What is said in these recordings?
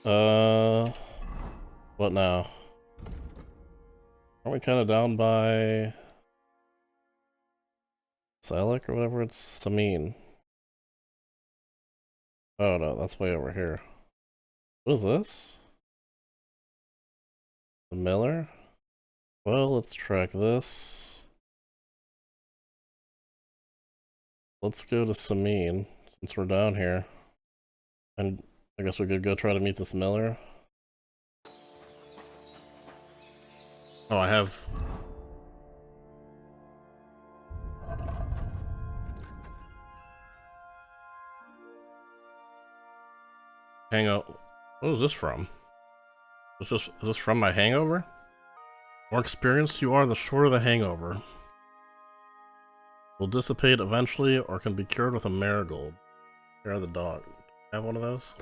Uh, what now? Aren't we kind of down by Silik or whatever it's Samin? Oh no, that's way over here. What is this? The Miller? Well, let's track this. Let's go to Samin since we're down here. And I guess we could go try to meet this Miller. Oh, I have... Hangover. What is this from? Is this from my hangover? The more experienced you are, the shorter the hangover. Will dissipate eventually or can be cured with a marigold. Here are the dog. Have one of those?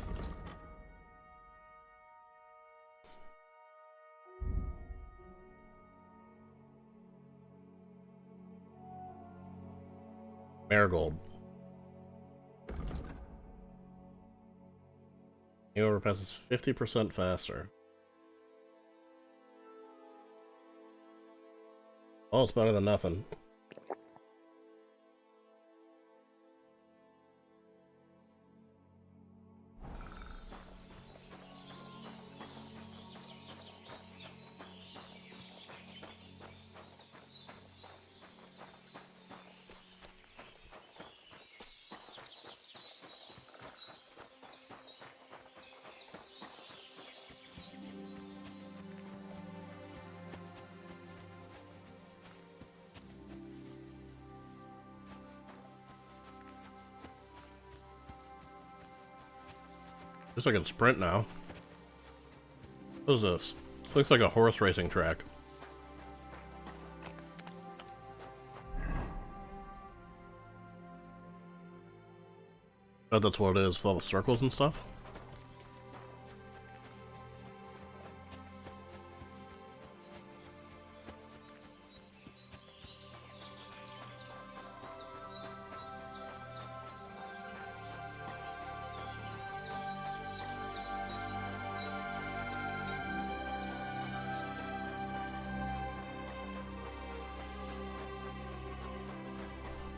Marigold. Hangover passes 50% faster. Oh, it's better than nothing. Guess I can sprint now. What is this? Looks like a horse racing track. Bet that's what it is with all the circles and stuff.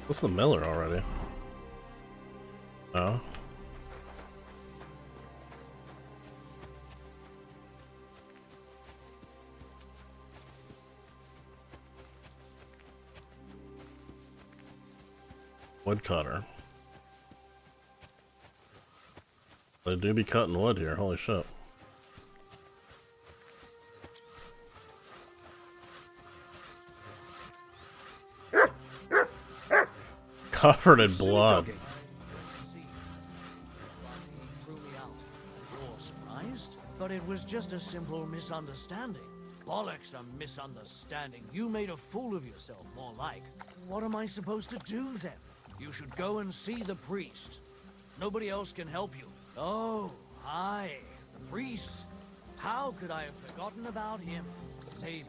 What's the Miller already? No. Woodcutter. They do be cutting wood here, holy shit. Covered in blood. But it was just a simple misunderstanding. Bollocks, a misunderstanding. You made a fool of yourself, more like. What am I supposed to do then? You should go and see the priest. Nobody else can help you. Oh, hi, the priest. How could I have forgotten about him? Maybe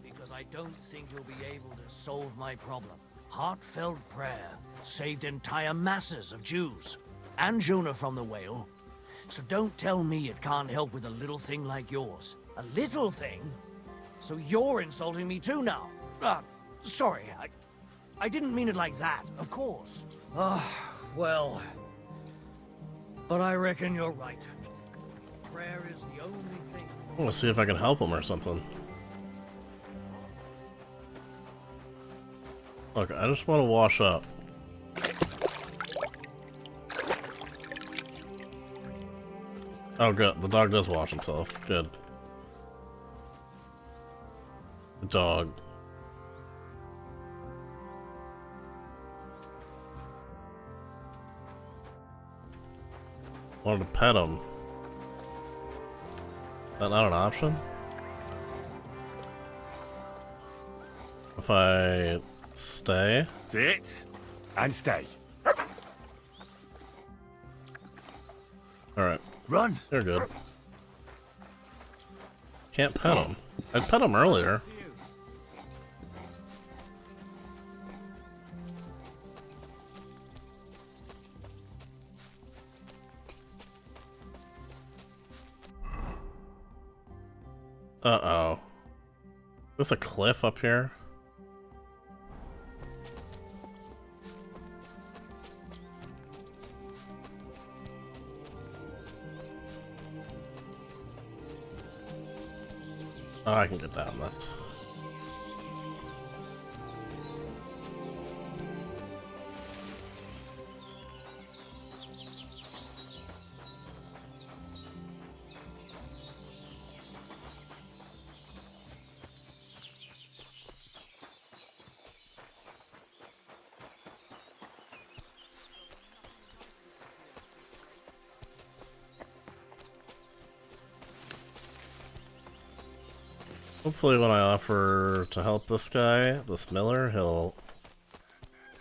because I don't think you'll be able to solve my problem. Heartfelt prayer saved entire masses of Jews. And Jonah from the whale. So don't tell me it can't help with a little thing like yours. A little thing? So you're insulting me too now? Sorry, I didn't mean it like that, of course. Well... But I reckon you're right. Prayer is the only thing... I want to see if I can help him or something. Look, I just want to wash up. Oh, good. The dog does wash himself. Good. The dog. Wanted to pet him. Is that not an option? If I stay? Sit and stay. Alright. Run. They're good. Can't pet him. I pet him earlier. Uh-oh. Is this a cliff up here? Oh, I can get down this. Hopefully when I offer to help this guy, this miller, he'll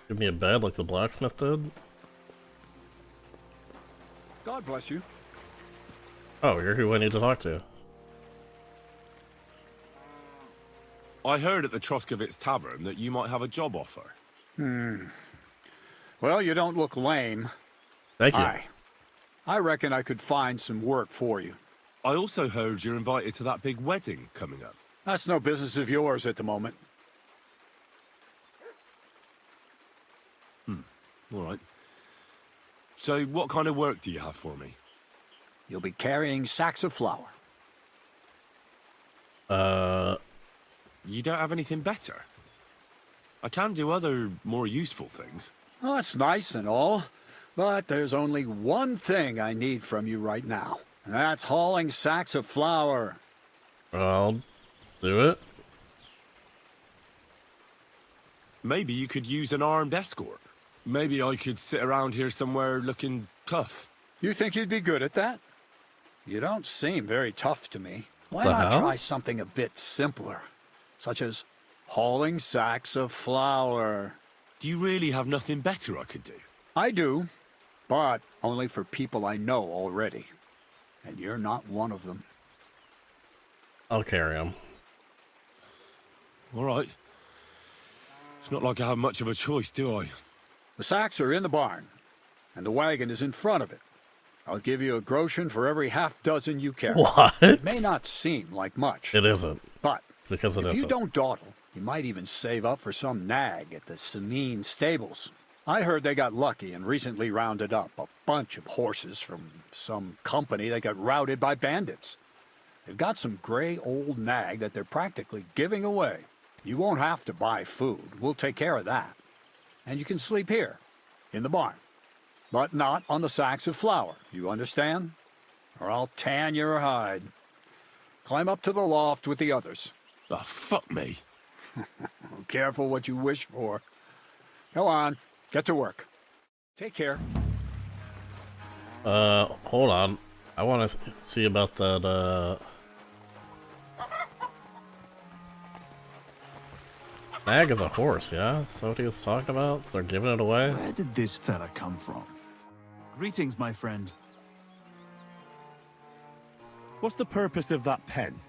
give me a bed like the blacksmith did. God bless you. Oh, you're who I need to talk to. I heard at the Troskovitz Tavern that you might have a job offer. Well, you don't look lame. Thank you. I reckon I could find some work for you. I also heard you're invited to that big wedding coming up. That's no business of yours at the moment. All right. So what kind of work do you have for me? You'll be carrying sacks of flour. You don't have anything better? I can do other, more useful things. Well, that's nice and all, but there's only one thing I need from you right now, and that's hauling sacks of flour. I'll do it. Maybe you could use an armed escort. Maybe I could sit around here somewhere looking tough. You think you'd be good at that? You don't seem very tough to me. Why The not hell? try something a bit simpler, such as hauling sacks of flour? Do you really have nothing better I could do? I do, but only for people I know already. And you're not one of them. I'll carry him. All right. It's not like I have much of a choice, do I? The sacks are in the barn, and the wagon is in front of it. I'll give you a groschen for every half dozen you carry. What? It may not seem like much, It isn't. but It's because it if you isn't. don't dawdle, you might even save up for some nag at the Samine stables. I heard they got lucky and recently rounded up a bunch of horses from some company that got routed by bandits. They've got some gray old nag that they're practically giving away. You won't have to buy food. We'll take care of that. And you can sleep here, in the barn. But not on the sacks of flour, you understand? Or I'll tan your hide. Climb up to the loft with the others. Oh, fuck me. Careful what you wish for. Go on, get to work. Take care. Hold on. I want to see about that, Nag is a horse, yeah? Is that what he was talking about? They're giving it away? Where did this fella come from? Greetings, my friend. What's the purpose of that pen?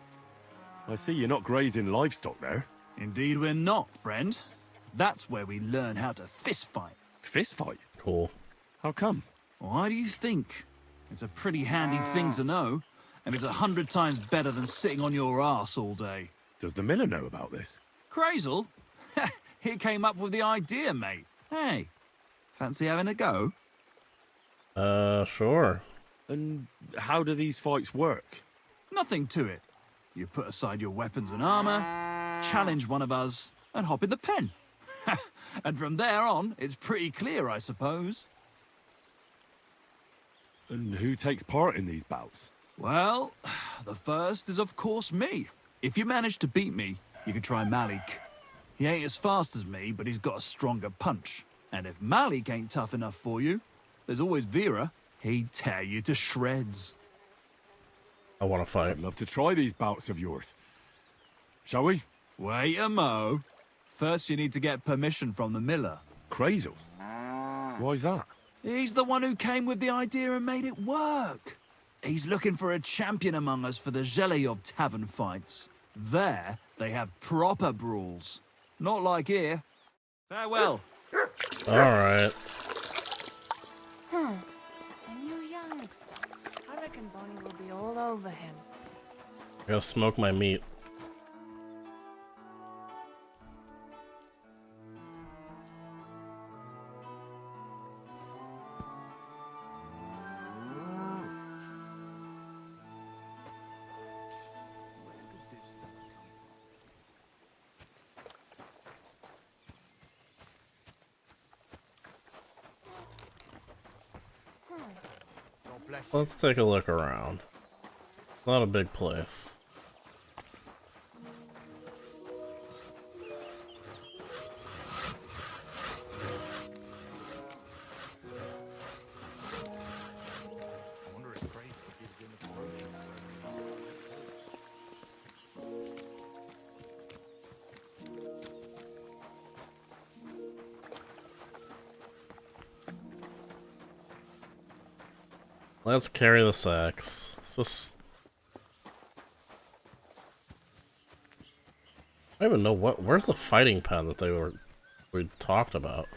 I see you're not grazing livestock there. Indeed we're not, friend. That's where we learn how to fist fight. Fist fight? Cool. How come? Why do you think? It's a pretty handy thing to know, and it's 100 times better than sitting on your ass all day. Does the miller know about this? Crazel? He came up with the idea, mate. Hey, fancy having a go? Sure. And how do these fights work? Nothing to it. You put aside your weapons and armor, challenge one of us, and hop in the pen. And from there on, it's pretty clear, I suppose. And who takes part in these bouts? Well, the first is of course me. If you manage to beat me, you can try Malik. He ain't as fast as me, but he's got a stronger punch. And if Malik ain't tough enough for you, there's always Vera. He'd tear you to shreds. I want to fight. I'd love to try these bouts of yours. Shall we? Wait a mo. First you need to get permission from the miller. Crazel. Why's that? He's the one who came with the idea and made it work. He's looking for a champion among us for the Zheleyov tavern fights. There, they have proper brawls. Not like here. Farewell. Alright. A new youngster. I reckon Bonnie will be all over him. I gotta smoke my meat. God bless you. Let's take a look around. Not a big place. Let's carry the sacks. Is this... I don't even know what. Where's the fighting pen that we talked about?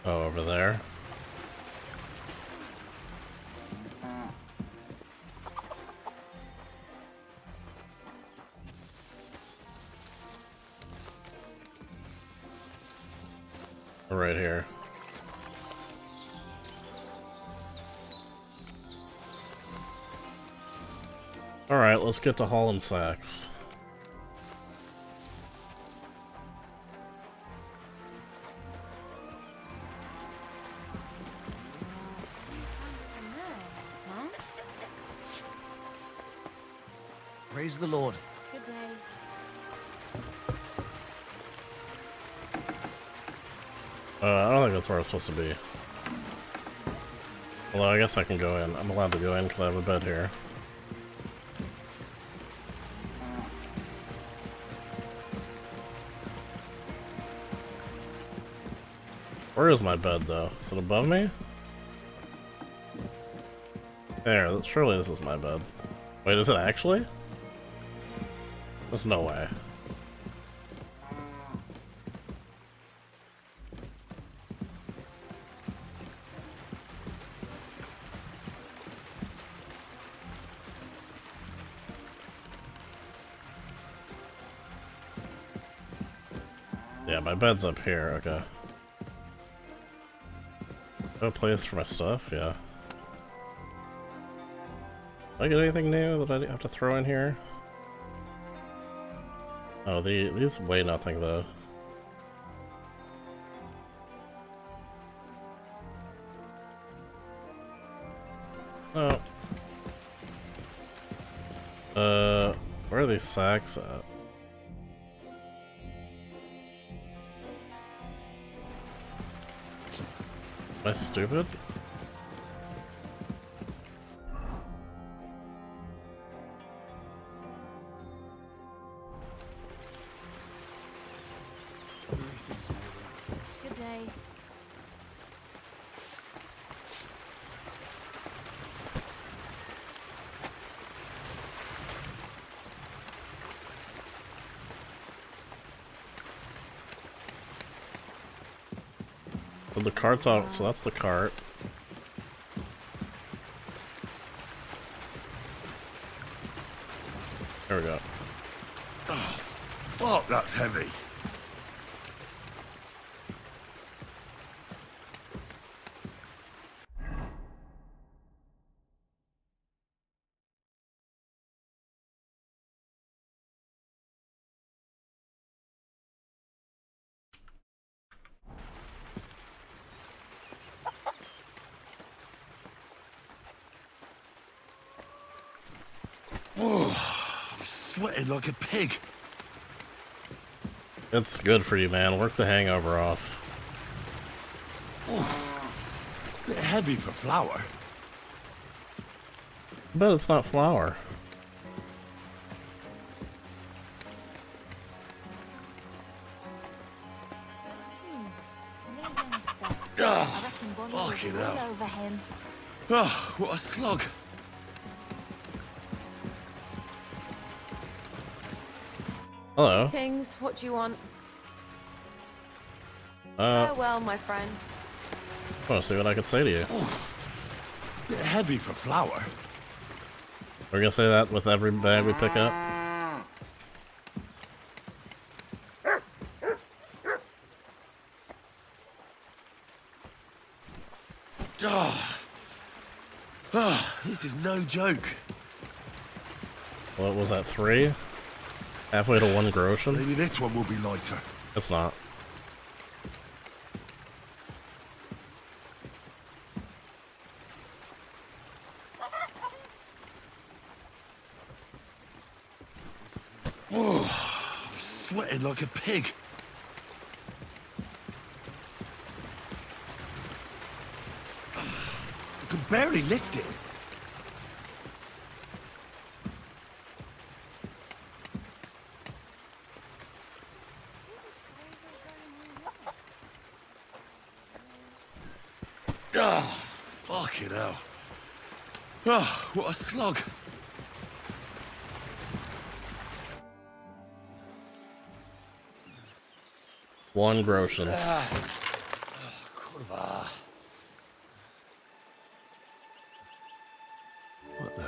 Oh, over there. Right here. Alright, let's get to hauling sacks. Praise the Lord. Good day. I don't think that's where I'm supposed to be. Although I guess I can go in. I'm allowed to go in because I have a bed here. Where is my bed though? Is it above me? There, surely this is my bed. Wait, is it actually? There's no way. Yeah, my bed's up here, okay. No place for my stuff, yeah. Did I get anything new that I have to throw in here? Oh, these weigh nothing though. Oh. Where are these sacks at? Am I stupid? Good day. So the cart's out, so that's the cart. There we go. Fuck, that's heavy. Oh, I'm sweating like a pig. It's good for you, man. Work the hangover off. Bit heavy for flour. But it's not flour. Leaving stuff. Ah, I reckon Bonnie was fucking all hell. over him. Oh, what a slug. Hello. Greetings, what do you want? I Farewell, my friend. want to see what I can say to you. Bit heavy for flour. We're gonna say that with every bag we pick up. Ah, this is no joke. What was that, 3? Halfway to 1 groschen? Maybe this one will be lighter. It's not. Oh, I'm sweating like a pig. I can barely lift it. Oh, fucking hell. Oh, what a slog. One groschen. Kurwa. What the?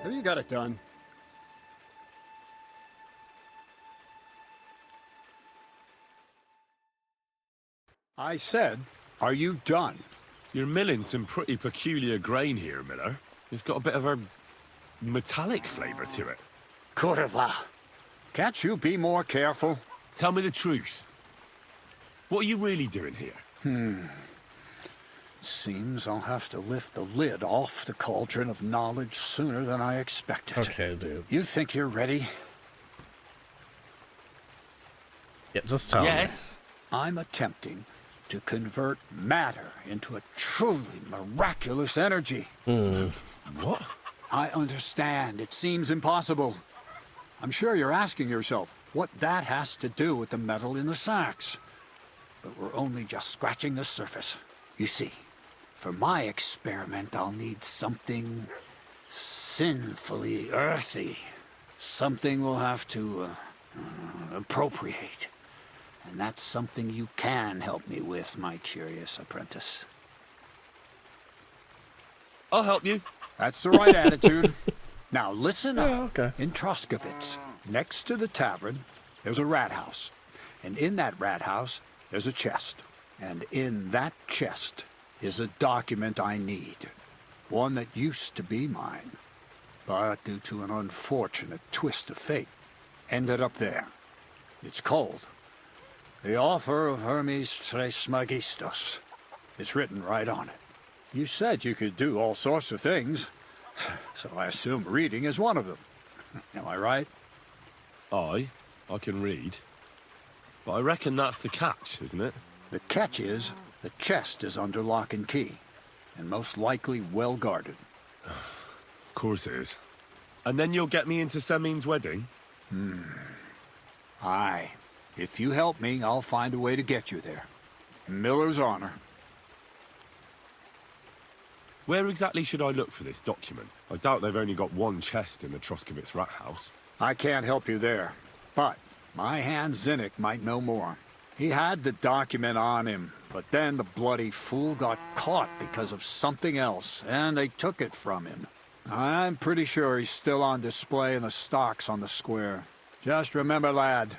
Have you got it done? I said, are you done? You're milling some pretty peculiar grain here, Miller. It's got a bit of a metallic flavour to it. Kurwa. Can't you be more careful? Tell me the truth. What are you really doing here? Seems I'll have to lift the lid off the cauldron of knowledge sooner than I expected. Okay, dude. You think you're ready? Yeah, just tell me. Yes. I'm attempting to convert matter into a truly miraculous energy. What? I understand. It seems impossible. I'm sure you're asking yourself what that has to do with the metal in the sacks. But we're only just scratching the surface. You see, for my experiment, I'll need something sinfully earthy. Something we'll have to appropriate. And that's something you can help me with, my curious apprentice. I'll help you. That's the right attitude. Now listen up. Yeah, okay. In Troskovitz, next to the tavern, there's a rat house. And in that rat house, there's a chest. And in that chest is a document I need. One that used to be mine. But due to an unfortunate twist of fate, ended up there. It's called The Offer of Hermes Trismegistos. It's written right on it. You said you could do all sorts of things, so I assume reading is one of them. Am I right? I can read. But I reckon that's the catch, isn't it? The catch is, the chest is under lock and key, and most likely well guarded. Of course it is. And then you'll get me into Semin's wedding? Aye. If you help me, I'll find a way to get you there. Miller's honor. Where exactly should I look for this document? I doubt they've only got one chest in the Troskovitz rat house. I can't help you there, but my hand Zinnik might know more. He had the document on him, but then the bloody fool got caught because of something else, and they took it from him. I'm pretty sure he's still on display in the stocks on the square. Just remember, lad,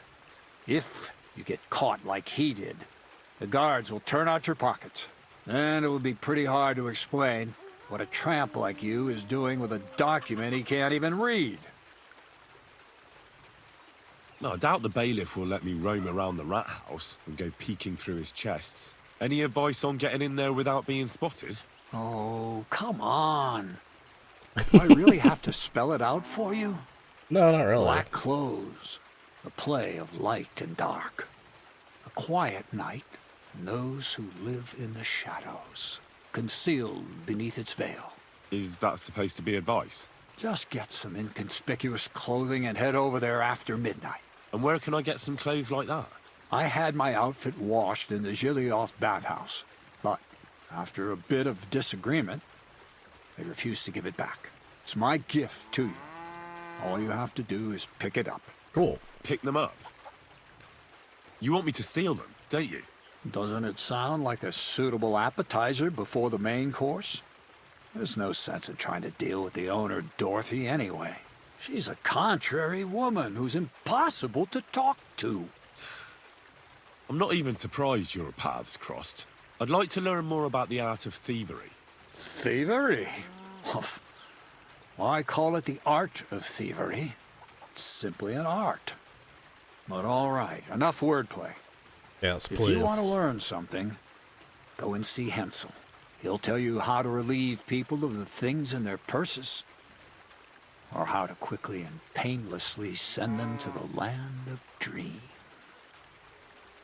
if you get caught like he did, the guards will turn out your pockets. Then it will be pretty hard to explain what a tramp like you is doing with a document he can't even read. No, I doubt the bailiff will let me roam around the rat house and go peeking through his chests. Any advice on getting in there without being spotted? Oh, come on. Do I really have to spell it out for you? No, not really. Black clothes, the play of light and dark. A quiet night, and those who live in the shadows, concealed beneath its veil. Is that supposed to be advice? Just get some inconspicuous clothing and head over there after midnight. And where can I get some clothes like that? I had my outfit washed in the Gilioff bathhouse, but after a bit of disagreement, they refused to give it back. It's my gift to you. All you have to do is pick it up. Cool. Pick them up? You want me to steal them, don't you? Doesn't it sound like a suitable appetizer before the main course? There's no sense in trying to deal with the owner, Dorothy, anyway. She's a contrary woman who's impossible to talk to. I'm not even surprised your paths crossed. I'd like to learn more about the art of thievery. Thievery? Humph. Why call it the art of thievery? It's simply an art. But all right, enough wordplay. Yes, If please. you want to learn something, go and see Hensel. He'll tell you how to relieve people of the things in their purses, or how to quickly and painlessly send them to the land of dreams.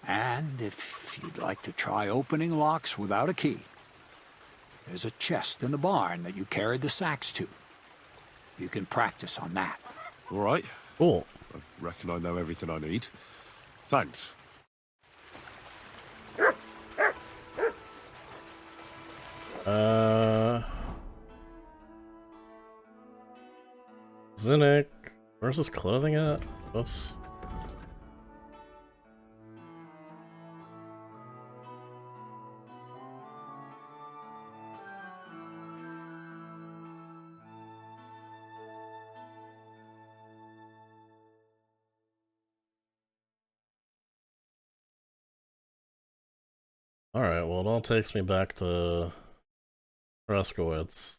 And if you'd like to try opening locks without a key, there's a chest in the barn that you carried the sacks to. You can practice on that. All right. Cool. I reckon I know everything I need. Thanks. Zinnik. Where's his clothing at? Oops. Alright, well it all takes me back to Freskowitz.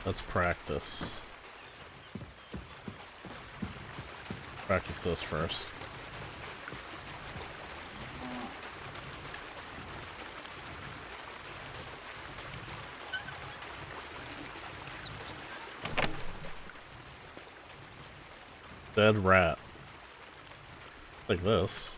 Let's practice. Practice this first. Dead rat. Like this.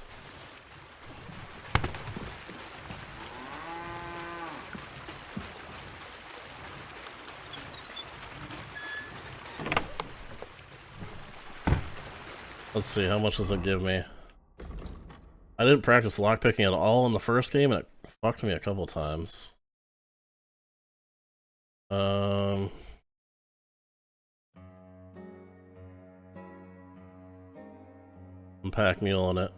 Let's see, how much does it give me? I didn't practice lockpicking at all in the first game, and it fucked me a couple times. Pack mule in it.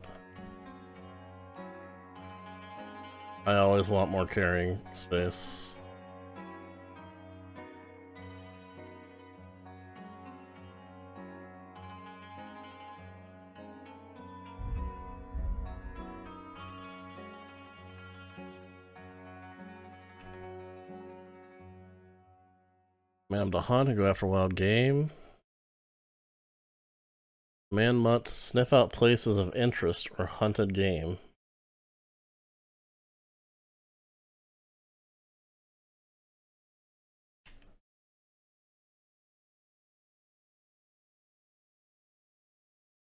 I always want more carrying space. Man to hunt and go after wild game. Man mutt to sniff out places of interest or hunted game.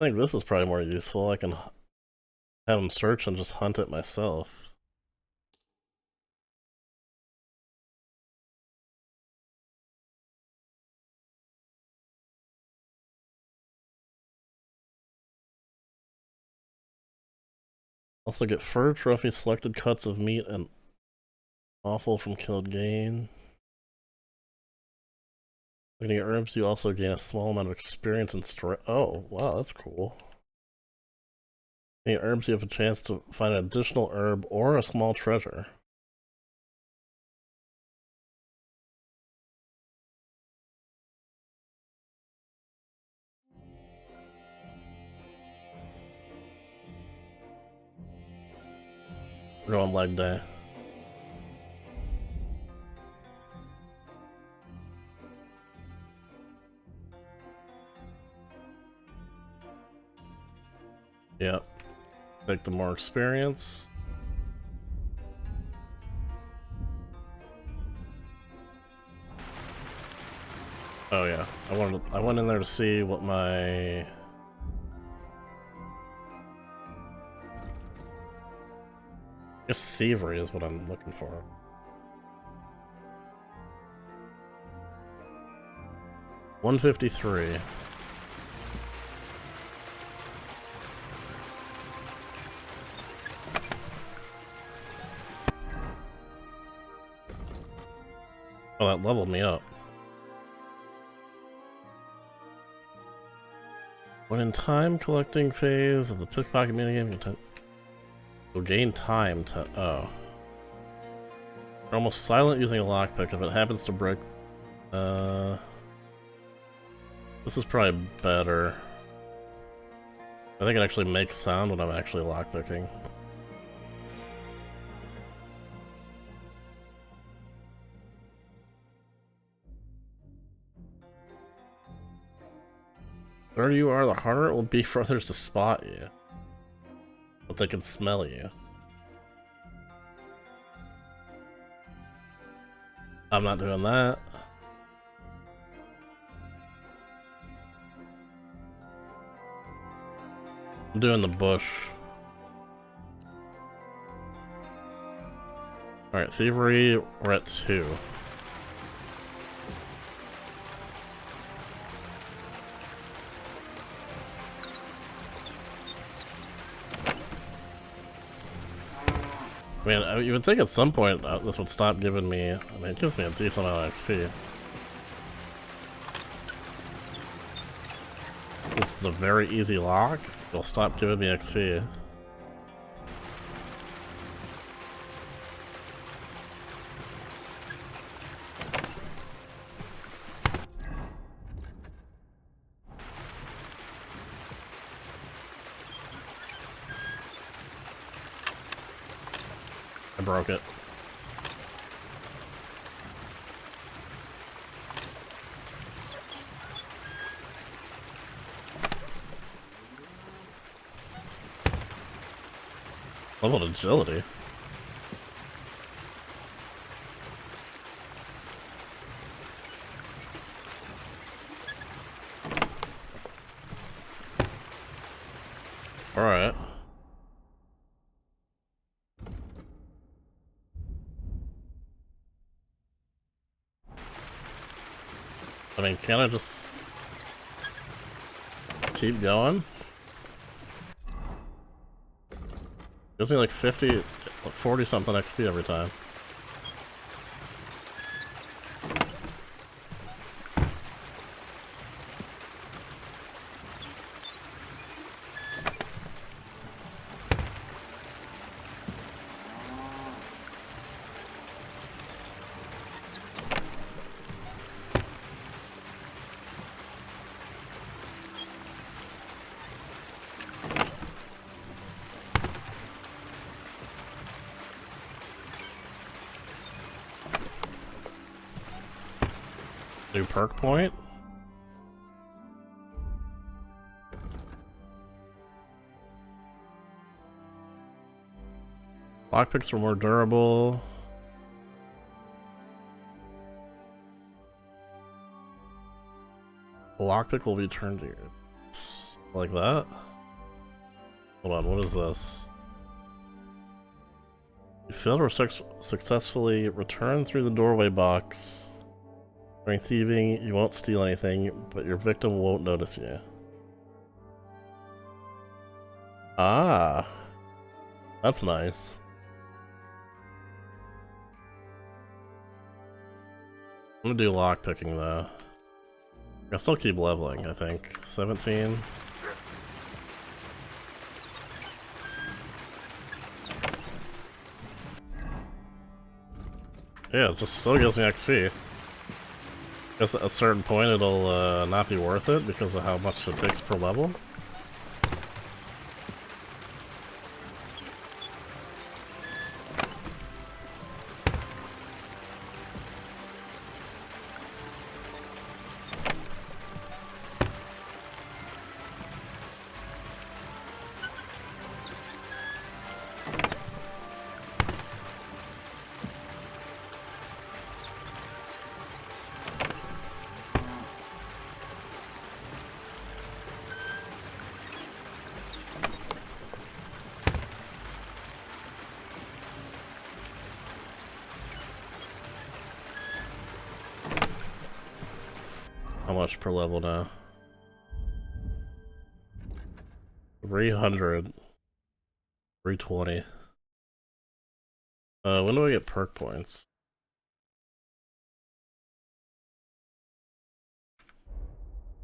I think this is probably more useful. I can have him search and just hunt it myself. Also get fur trophy, selected cuts of meat, and offal from killed game. Looking at herbs, you also gain a small amount of experience and strength. Oh, wow, that's cool. Looking at herbs, you have a chance to find an additional herb or a small treasure. We're on leg day. Yep. Take the more experience. Oh yeah, I went in there to see what my I guess thievery is what I'm looking for. $153. Oh, that leveled me up. When in time collecting phase of the pickpocket minigame, you'll gain time to. Oh. You're almost silent using a lockpick if it happens to break. This is probably better. I think it actually makes sound when I'm actually lockpicking. The harder you are, the harder it will be for others to spot you. But they can smell you. I'm not doing that. I'm doing the bush. Alright, thievery, we're at 2. I mean, you would think at some point this would stop giving me... I mean, it gives me a decent amount of XP. This is a very easy lock. It'll stop giving me XP. I broke it. Level agility. All right. I mean, can I just keep going? Gives me like 50, 40 something XP every time. New perk point? Lockpicks are more durable. The lockpick will be turned to you. Like that? Hold on, what is this? You failed to successfully return through the doorway box. During thieving, you won't steal anything, but your victim won't notice you. Ah, that's nice. I'm gonna do lockpicking though. I'll still keep leveling, I think. 17. Yeah, it just still gives me XP. Guess at a certain point it'll not be worth it because of how much it takes per level. How much per level now? 300. 320. When do I get perk points?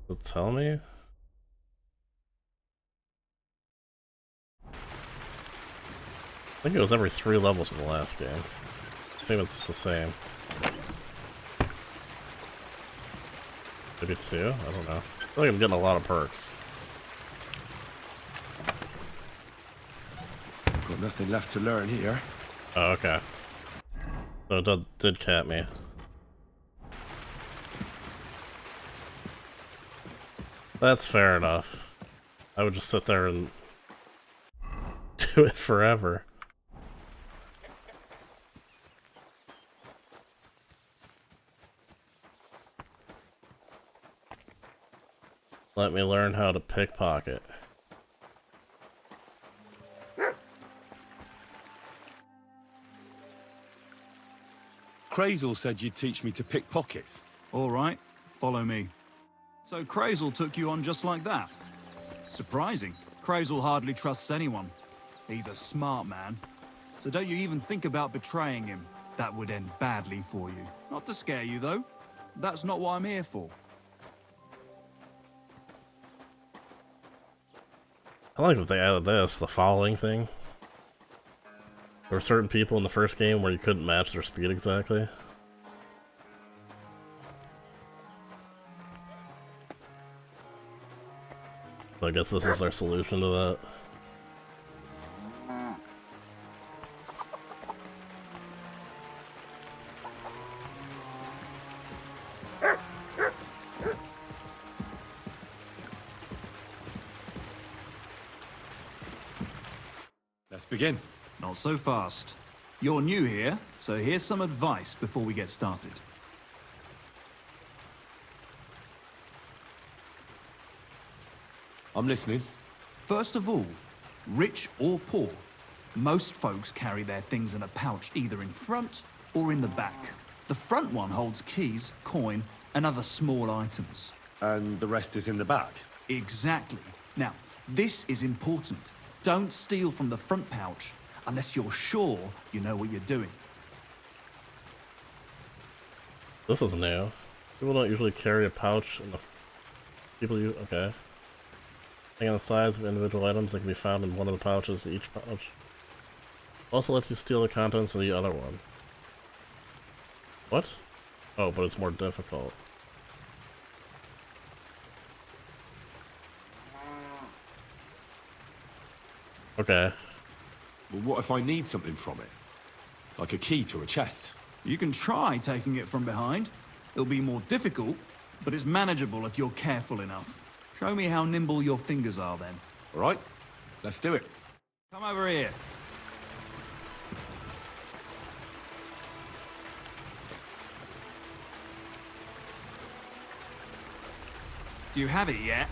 Does it tell me? I think it was every 3 levels in the last game. I think it's the same. Maybe 2? I don't know. I think I'm getting a lot of perks. Got nothing left to learn here. Oh, okay. So it did cap me. That's fair enough. I would just sit there and do it forever. Let me learn how to pickpocket. Crazel said you'd teach me to pick pockets. All right, follow me. So Crazel took you on just like that? Surprising. Crazel hardly trusts anyone. He's a smart man. So don't you even think about betraying him. That would end badly for you. Not to scare you, though. That's not what I'm here for. I like that they added this, the following thing. There were certain people in the first game where you couldn't match their speed exactly. So I guess this is our solution to that. Let's begin. Not so fast. You're new here, so here's some advice before we get started. I'm listening. First of all, rich or poor, most folks carry their things in a pouch either in front or in the back. The front one holds keys, coin, and other small items. And the rest is in the back. Exactly. Now, this is important. Don't steal from the front pouch unless you're sure you know what you're doing. This is new. People don't usually carry a pouch in the... Okay. Depending on the size of individual items that can be found in one of the pouches, each pouch also lets you steal the contents of the other one. What? Oh, but it's more difficult. Okay. Well, what if I need something from it? Like a key to a chest? You can try taking it from behind. It'll be more difficult, but it's manageable if you're careful enough. Show me how nimble your fingers are then. All right, let's do it. Come over here. Do you have it yet?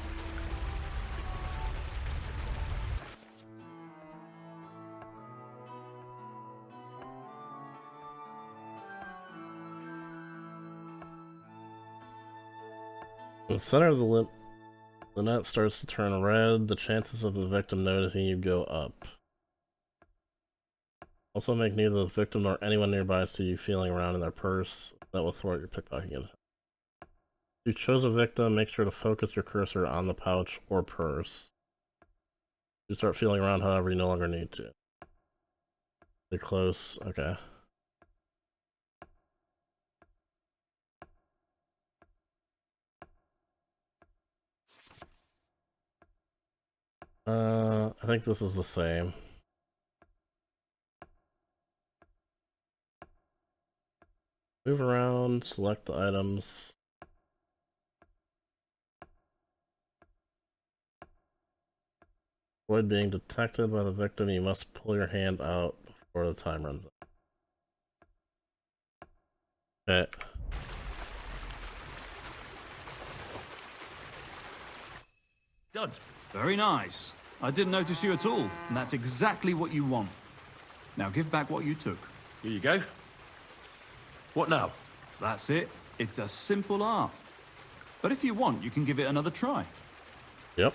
In the center of the net starts to turn red. The chances of the victim noticing you go up. Also make neither the victim nor anyone nearby see you feeling around in their purse. That will thwart your pickpocketing. If you chose a victim, make sure to focus your cursor on the pouch or purse. You start feeling around, however, you no longer need to. You're close. Okay. I think this is the same. Move around, select the items. Avoid being detected by the victim. You must pull your hand out before the time runs out. Okay. Done. Very nice. I didn't notice you at all, and that's exactly what you want. Now give back what you took. Here you go. What now? That's it. It's a simple art. But if you want, you can give it another try. Yep.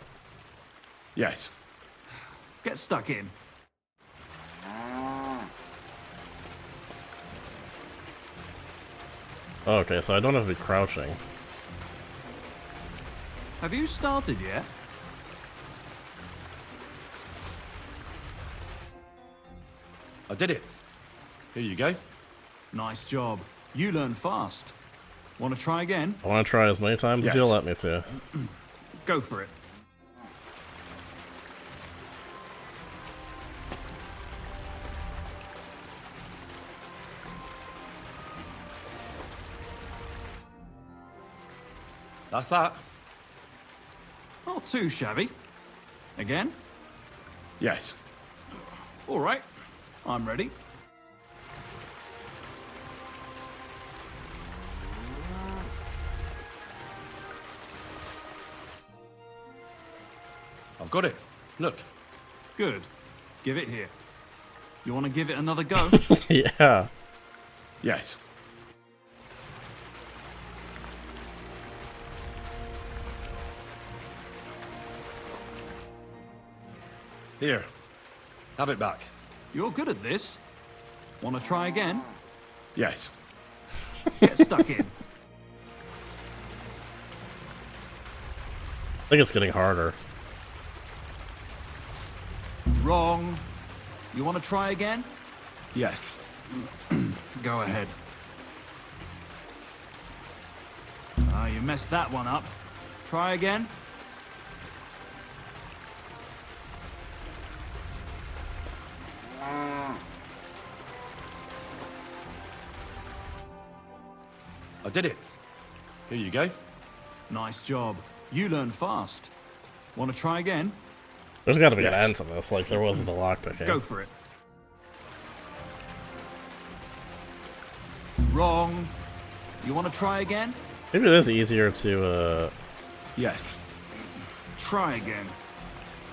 Yes. Get stuck in. Oh, okay, so I don't have to be crouching. Have you started yet? I did it. Here you go. Nice job. You learn fast. Want to try again? I want to try as many times as Yes. you'll let me to. Go for it. That's that. Not too shabby. Again? Yes. All right. I'm ready. I've got it. Look. Good. Give it here. You want to give it another go? Yeah. Yes. Here. Have it back. You're good at this. Want to try again? Yes. Get stuck in. I think it's getting harder. Wrong. You want to try again? Yes. Go ahead. Ah, you messed that one up. Try again. I did it. Here you go. Nice job. You learn fast. Want to try again? There's got to be Yes. an end to this, like there wasn't the lockpicking. Go for it. Wrong. You want to try again? Maybe it is easier to Yes. Try again.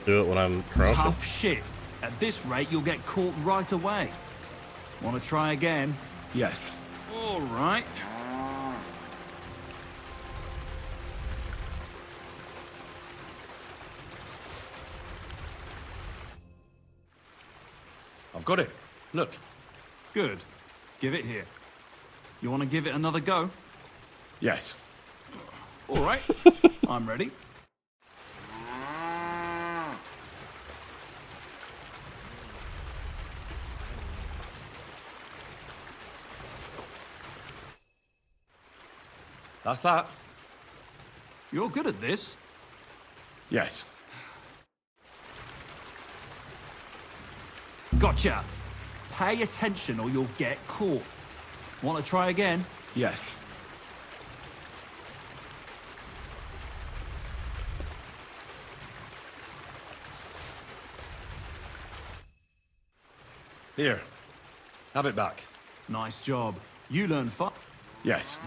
do it when I'm crouching. Tough shit. At this rate, you'll get caught right away. Want to try again? Yes. All right. I've got it. Look. Good. Give it here. You want to give it another go? Yes. All right. I'm ready. That's that. You're good at this. Yes. Gotcha. Pay attention or you'll get caught. Want to try again? Yes. Here. Have it back. Nice job. You learn fast. Yes.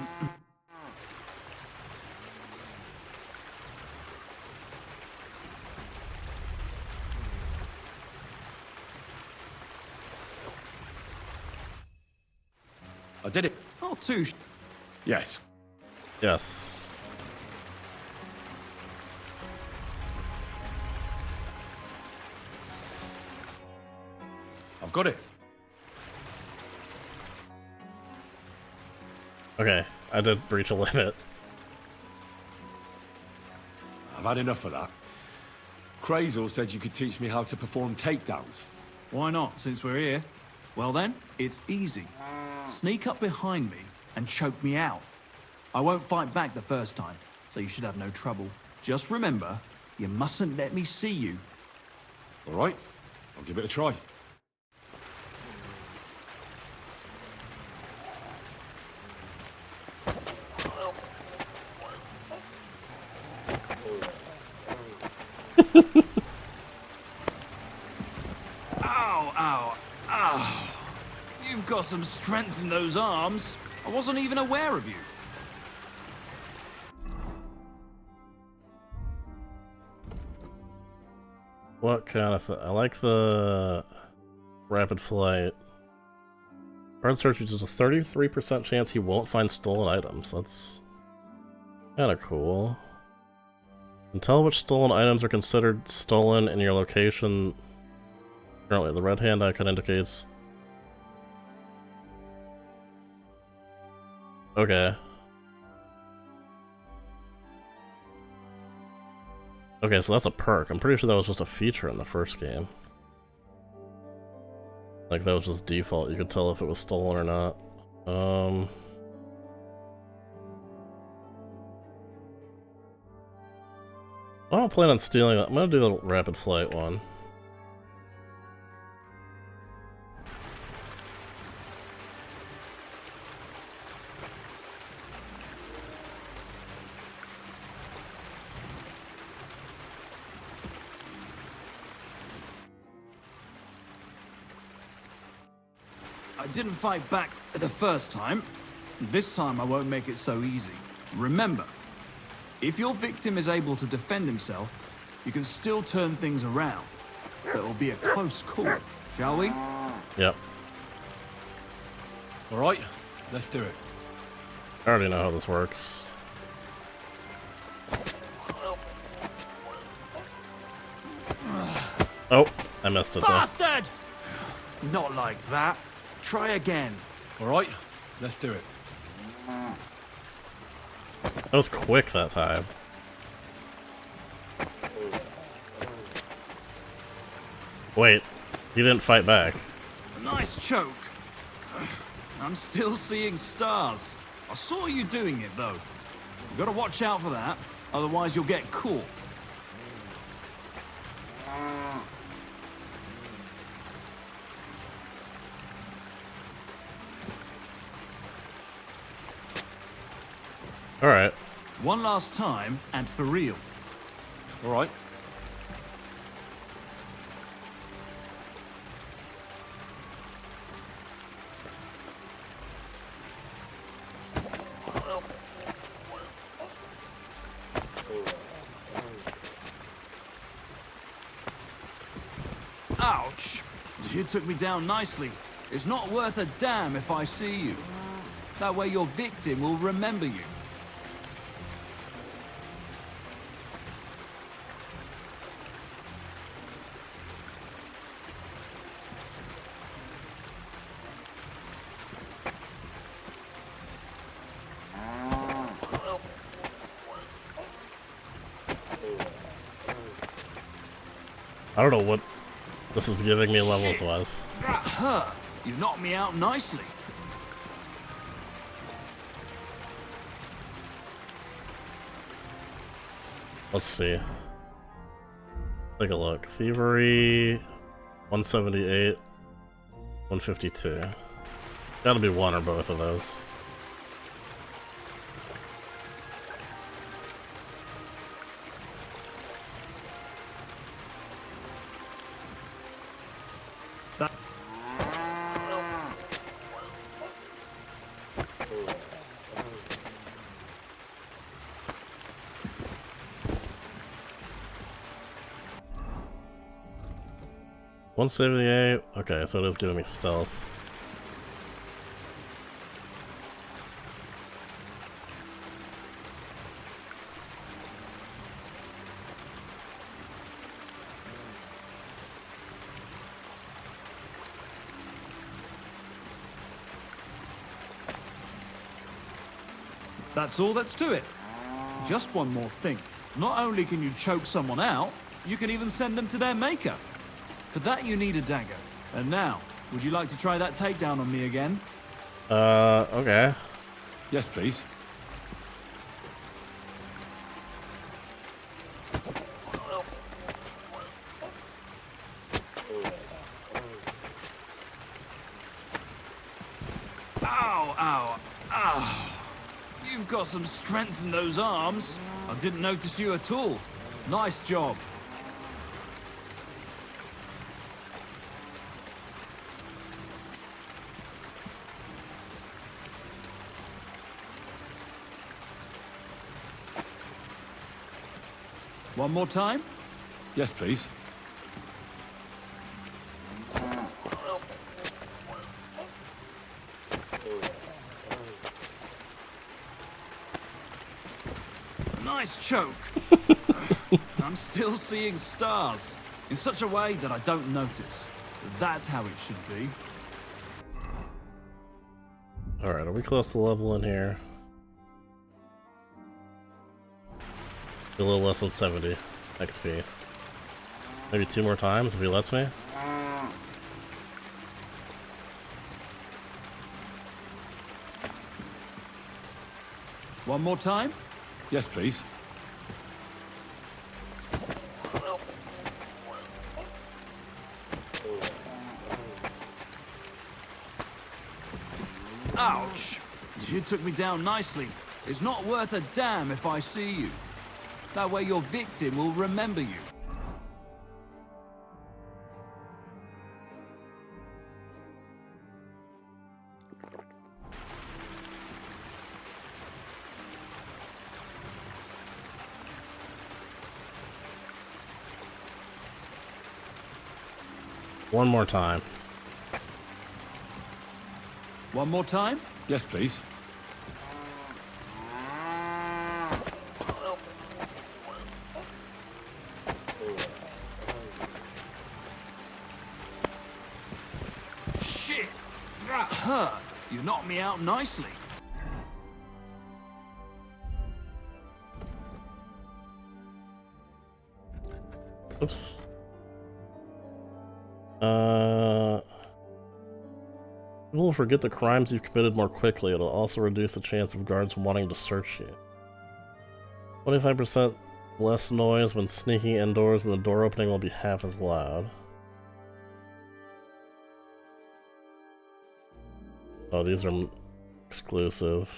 I did it. Not too. Yes. Yes. I've got it. Okay, I did breach a limit. I've had enough of that. Crazel said you could teach me how to perform takedowns. Why not, since we're here? Well then, it's easy. Sneak up behind me and choke me out. I won't fight back the first time, so you should have no trouble. Just remember, you mustn't let me see you. All right, I'll give it a try. Ow, ow, ow. You've got some strength in those arms. I wasn't even aware of you. What kind of I like the rapid flight. Hard search uses a 33% chance he won't find stolen items. That's kind of cool. And tell which stolen items are considered stolen in your location. Currently, the red hand icon indicates. Okay. Okay, so that's a perk. I'm pretty sure that was just a feature in the first game. Like, that was just default. You could tell if it was stolen or not. I don't plan on stealing that. I'm gonna do the rapid flight one. I didn't fight back the first time. This time I won't make it so easy. Remember, if your victim is able to defend himself, you can still turn things around. But it'll be a close call, shall we? Yep. All right, let's do it. I already know how this works. Oh, I missed it though. Bastard! Not like that. Try again. All right, let's do it. That was quick that time. Wait, he didn't fight back. A nice choke. I'm still seeing stars. I saw you doing it, though. You gotta watch out for that, otherwise you'll get caught. Alright. One last time, and for real. All right. Ouch! You took me down nicely. It's not worth a damn if I see you. That way your victim will remember you. I don't know what this is giving me levels wise. That hurt. You knocked me out nicely. Let's see. Take a look. Thievery, 178, 152. Gotta be one or both of those. That 178. Okay, so it is giving me stealth. That's all that's to it. Just one more thing. Not only can you choke someone out, you can even send them to their maker. For that you need a dagger. And now, would you like to try that takedown on me again? Okay. Yes, please. Ow, ow, ow. You've got some strength in those arms. I didn't notice you at all. Nice job. One more time? Yes, please. Nice choke. I'm still seeing stars. In such a way that I don't notice. That's how it should be. Alright, are we close to level in here? A little less than 70 XP. Maybe 2 more times if he lets me? One more time? Yes, please. Ouch! You took me down nicely. It's not worth a damn if I see you. That way your victim will remember you. One more time. One more time? Yes, please. Shit! That hurt! You knocked me out nicely. Oops. People will forget the crimes you've committed more quickly. It'll also reduce the chance of guards wanting to search you. 25% less noise when sneaking indoors, and the door opening will be half as loud. Oh, these are exclusive.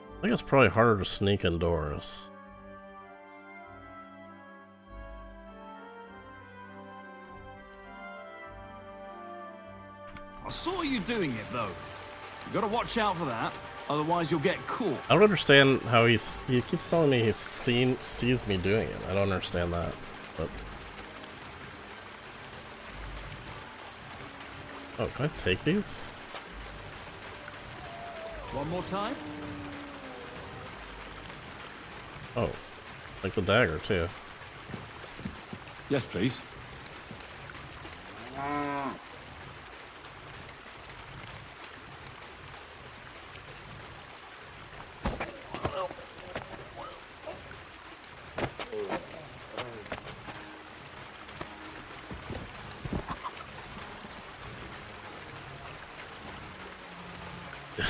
I think it's probably harder to sneak indoors. I saw you doing it, though. You gotta watch out for that, otherwise you'll get caught. I don't understand how he keeps telling me sees me doing it. I don't understand that, but... Oh, can I take these? One more time? Oh, like the dagger, too. Yes, please.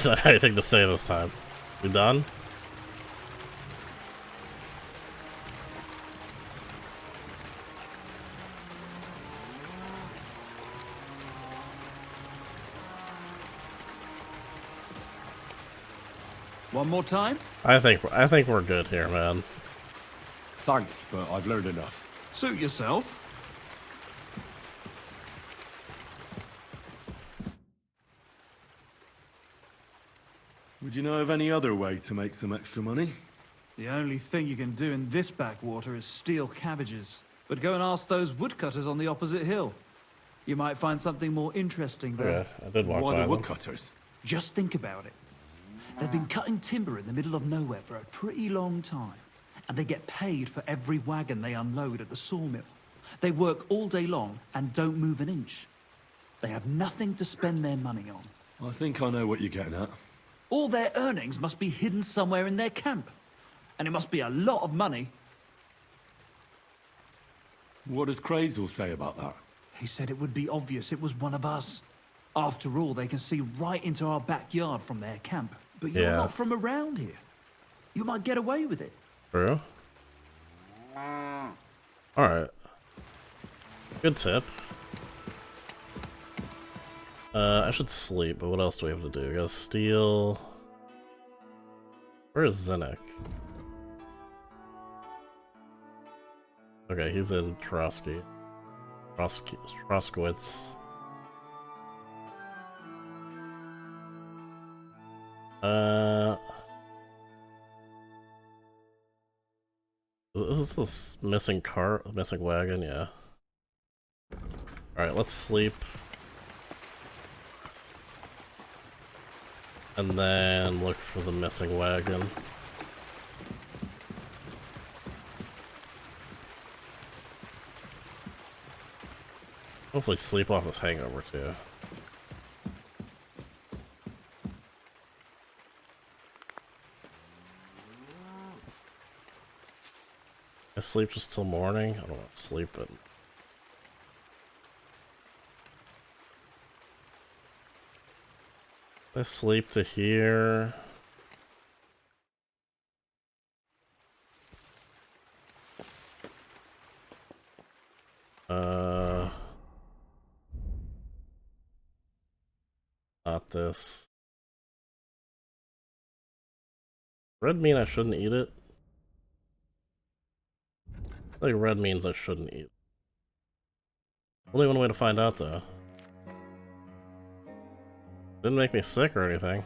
I have anything to say this time. You done? One more time? I think we're good here, man. Thanks, but I've learned enough. Suit yourself. Would you know of any other way to make some extra money? The only thing you can do in this backwater is steal cabbages. But go and ask those woodcutters on the opposite hill. You might find something more interesting there. Yeah, I did walk Why by the them. woodcutters? Just think about it. They've been cutting timber in the middle of nowhere for a pretty long time. And they get paid for every wagon they unload at the sawmill. They work all day long and don't move an inch. They have nothing to spend their money on. I think I know what you're getting at. All their earnings must be hidden somewhere in their camp. And it must be a lot of money. What does Crazel say about that? He said it would be obvious it was one of us. After all, they can see right into our backyard from their camp. But you're Yeah. not from around here. You might get away with it. True. Alright. Good tip. I should sleep, but what else do we have to do? We gotta steal... Where is Zinnik? Okay, he's in Troskowitz. Is this missing cart? Missing wagon? Yeah. Alright, let's sleep. And then look for the missing wagon. Hopefully sleep off this hangover too. I sleep just till morning. I don't want to sleep, but I sleep to here. Not this. Red mean I shouldn't eat it? I think red means I shouldn't eat. Only one way to find out, though. Didn't make me sick or anything.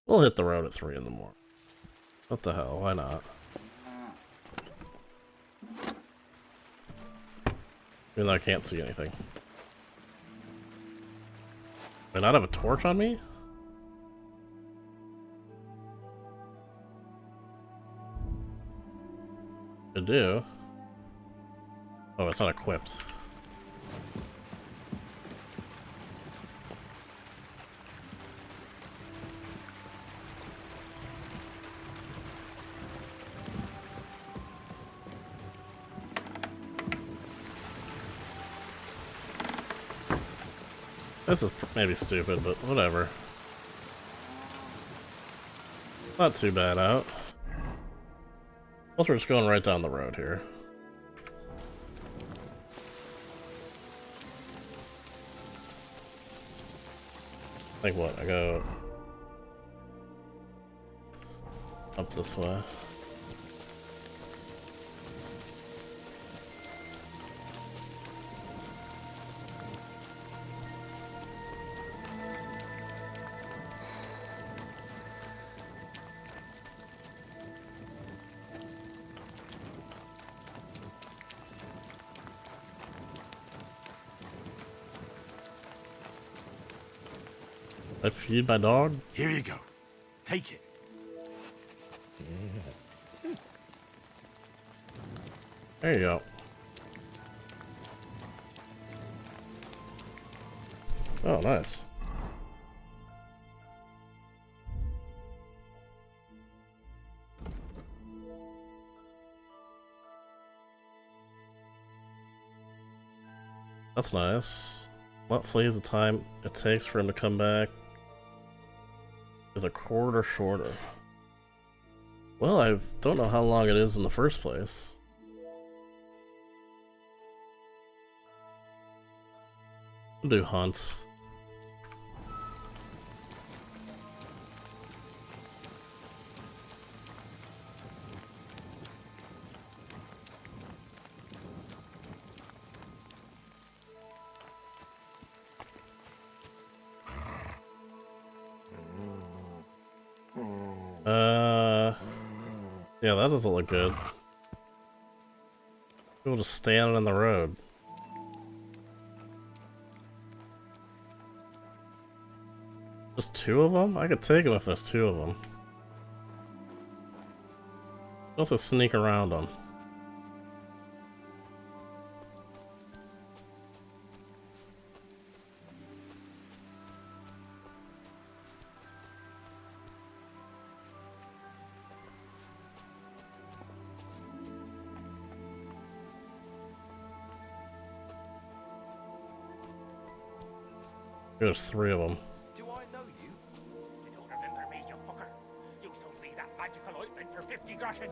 We'll hit the road at 3 in the morning. What the hell, why not? Even though I can't see anything. Do I not have a torch on me? I do. Oh, it's not equipped. This is maybe stupid, but whatever. Not too bad out. Plus we're just going right down the road here. Like what? I go up this way. I feed my dog? Here you go. Take it. There you go. Oh, nice. That's nice. Monthly is the time it takes for him to come back. Is a quarter shorter. Well, I don't know how long it is in the first place. I'll do hunt. Yeah, that doesn't look good. People just standing in the road. Just 2 of them? I could take them if there's 2 of them. Also sneak around them. There's 3 of them. Do I know you? You don't remember me, you fucker. You sold me that magical ointment for 50 groschen.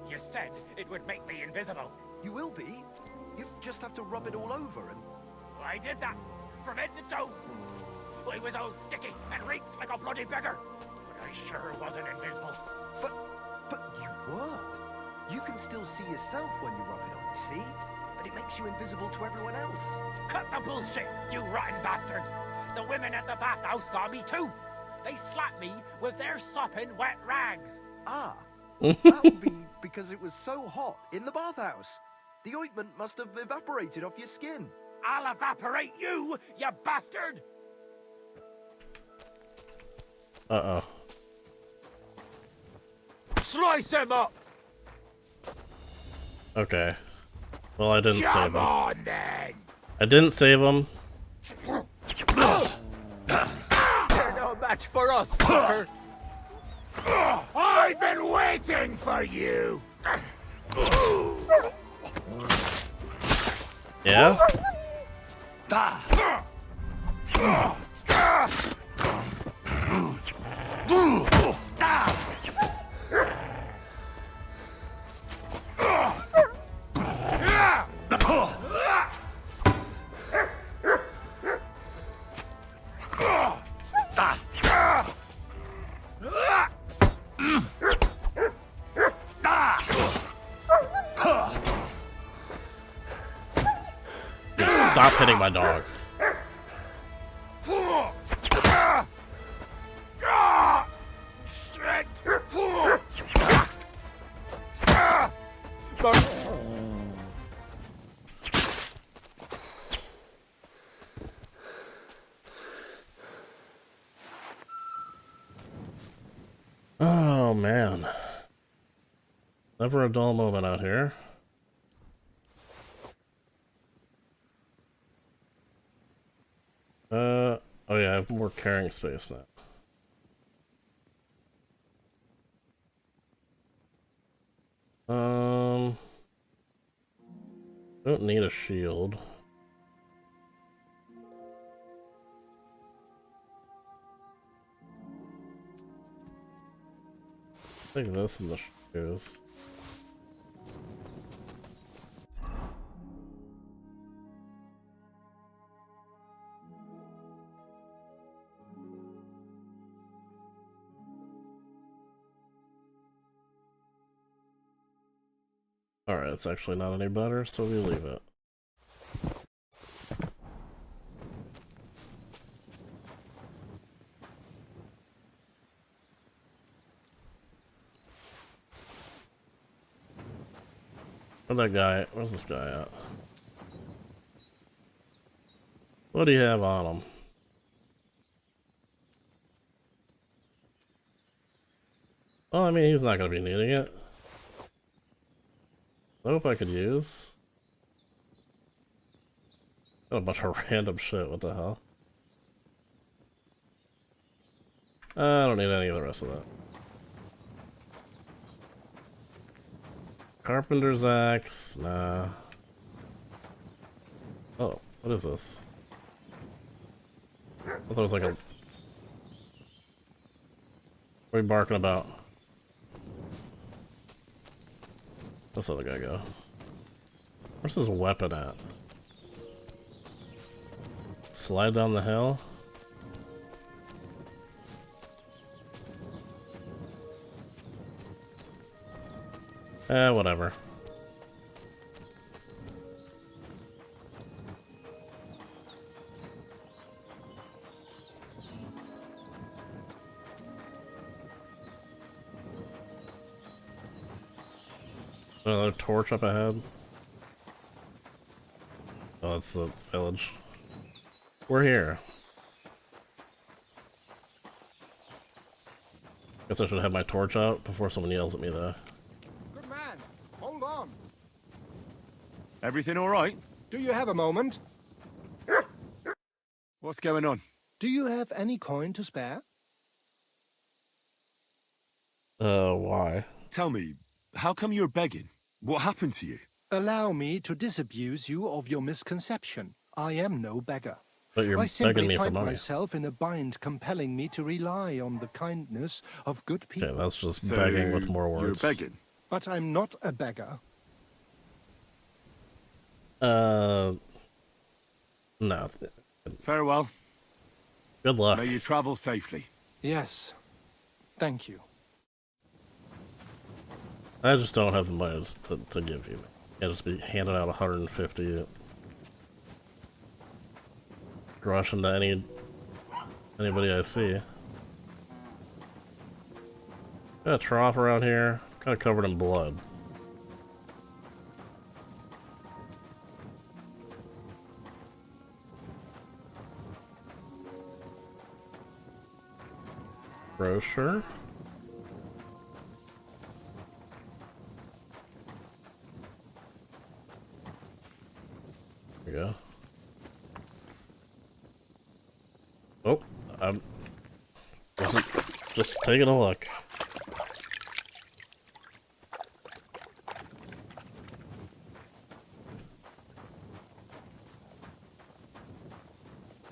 You said it would make me invisible. You will be. You just have to rub it all over and... I did that, from head to toe. I was all sticky and reeked like a bloody beggar. But I sure wasn't invisible. But you were. You can still see yourself when you rub it on, you see? But it makes you invisible to everyone else. Cut the bullshit, you rotten bastard. The women at the bathhouse saw me too. They slapped me with their sopping wet rags. Ah, That would be because it was so hot in the bathhouse. The ointment must have evaporated off your skin. I'll evaporate you, you bastard! Uh-oh. Slice him up! Okay. Well, I didn't save him. Come on, then! I didn't save him. You're no match for us, fucker! I've been waiting for you! Yeah? Dude, stop hitting my dog. Oh man. Never a dull moment out here. Oh yeah, I have more carrying space now. Don't need a shield. Take this in the shoes. Alright, it's actually not any better, so we leave it. Where's this guy at? What do you have on him? Well, I mean, he's not gonna be needing it. I hope I could use. Got a bunch of random shit, what the hell? I don't need any of the rest of that. Carpenter's axe, nah. Oh, what is this? I thought it was like a... What are you barking about? Where's this other guy go? Where's his weapon at? Slide down the hill? Whatever. Another torch up ahead. Oh, that's the village. We're here. Guess I should have my torch out before someone yells at me though. Good man, hold on. Everything all right? Do you have a moment? What's going on? Do you have any coin to spare? Why? Tell me, how come you're begging? What happened to you? Allow me to disabuse you of your misconception. I am no beggar. But you're I simply begging me for find money. myself in a bind compelling me to rely on the kindness of good people. Okay, that's just So begging with more words. You're begging? But I'm not a beggar. No. Farewell. Good luck. May you travel safely. Yes. Thank you. I just don't have the money to give you. Can't just be handing out 150. Rush into anybody I see. Got a trough around here. Kind of covered in blood. Brochure. There we go. Oh, I'm just taking a look.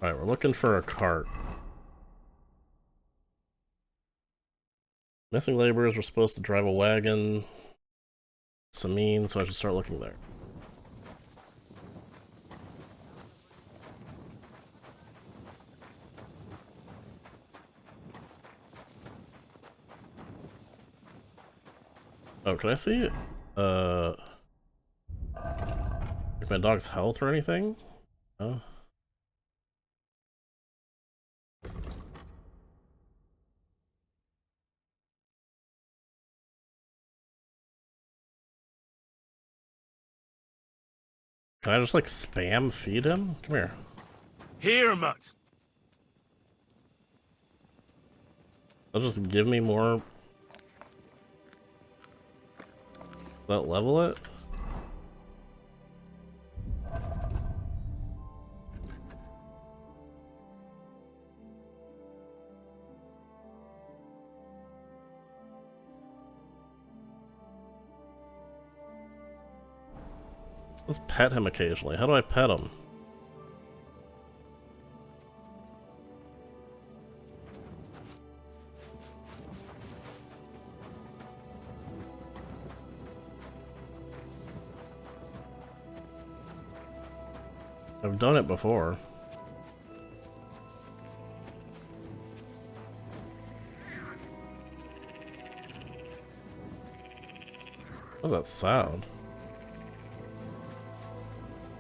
Alright, we're looking for a cart. Missing laborers were supposed to drive a wagon. Sameen, so I should start looking there. Oh, can I see like my dog's health or anything? Oh. Can I just like spam feed him? Come here. Here, Mutt. They'll just give me more. That level it? Let's pet him occasionally. How do I pet him? I've done it before. What does that sound?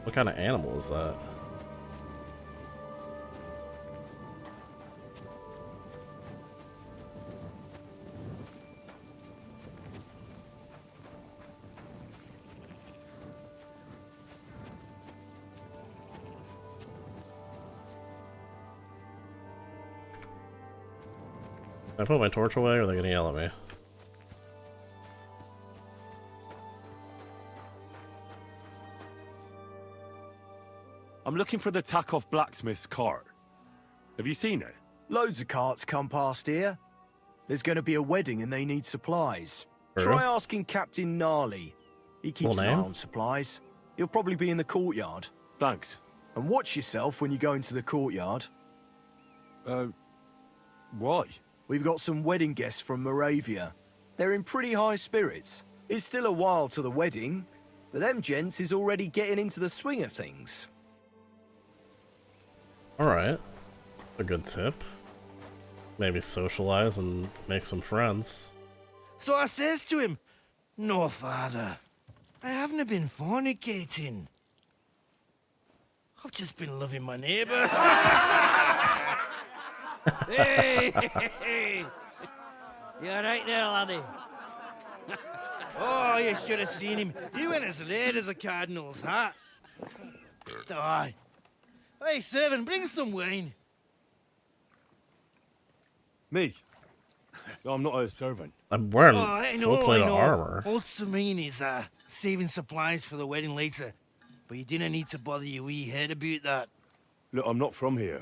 What kind of animal is that? Can I put my torch away or are they gonna yell at me? I'm looking for the Takoff blacksmith's cart. Have you seen it? Loads of carts come past here. There's going to be a wedding and they need supplies. For Try real? asking Captain Gnarly. He keeps Full an eye name? on supplies. He'll probably be in the courtyard. Thanks. And watch yourself when you go into the courtyard. Why? We've got some wedding guests from Moravia. They're in pretty high spirits. It's still a while to the wedding, but them gents is already getting into the swing of things. Alright. A good tip. Maybe socialize and make some friends. So I says to him, "No, father, I haven't been fornicating. I've just been loving my neighbour." Hey! You alright there, laddie? Oh, you should have seen him. He went as red as a cardinal's hat. Aye. Hey, servant, bring some wine. Me? No, I'm not a servant. I'm wearing Oh, I full know, plate I of know. armor. Old Sameen is saving supplies for the wedding later. But you didn't need to bother your wee head about that. Look, I'm not from here.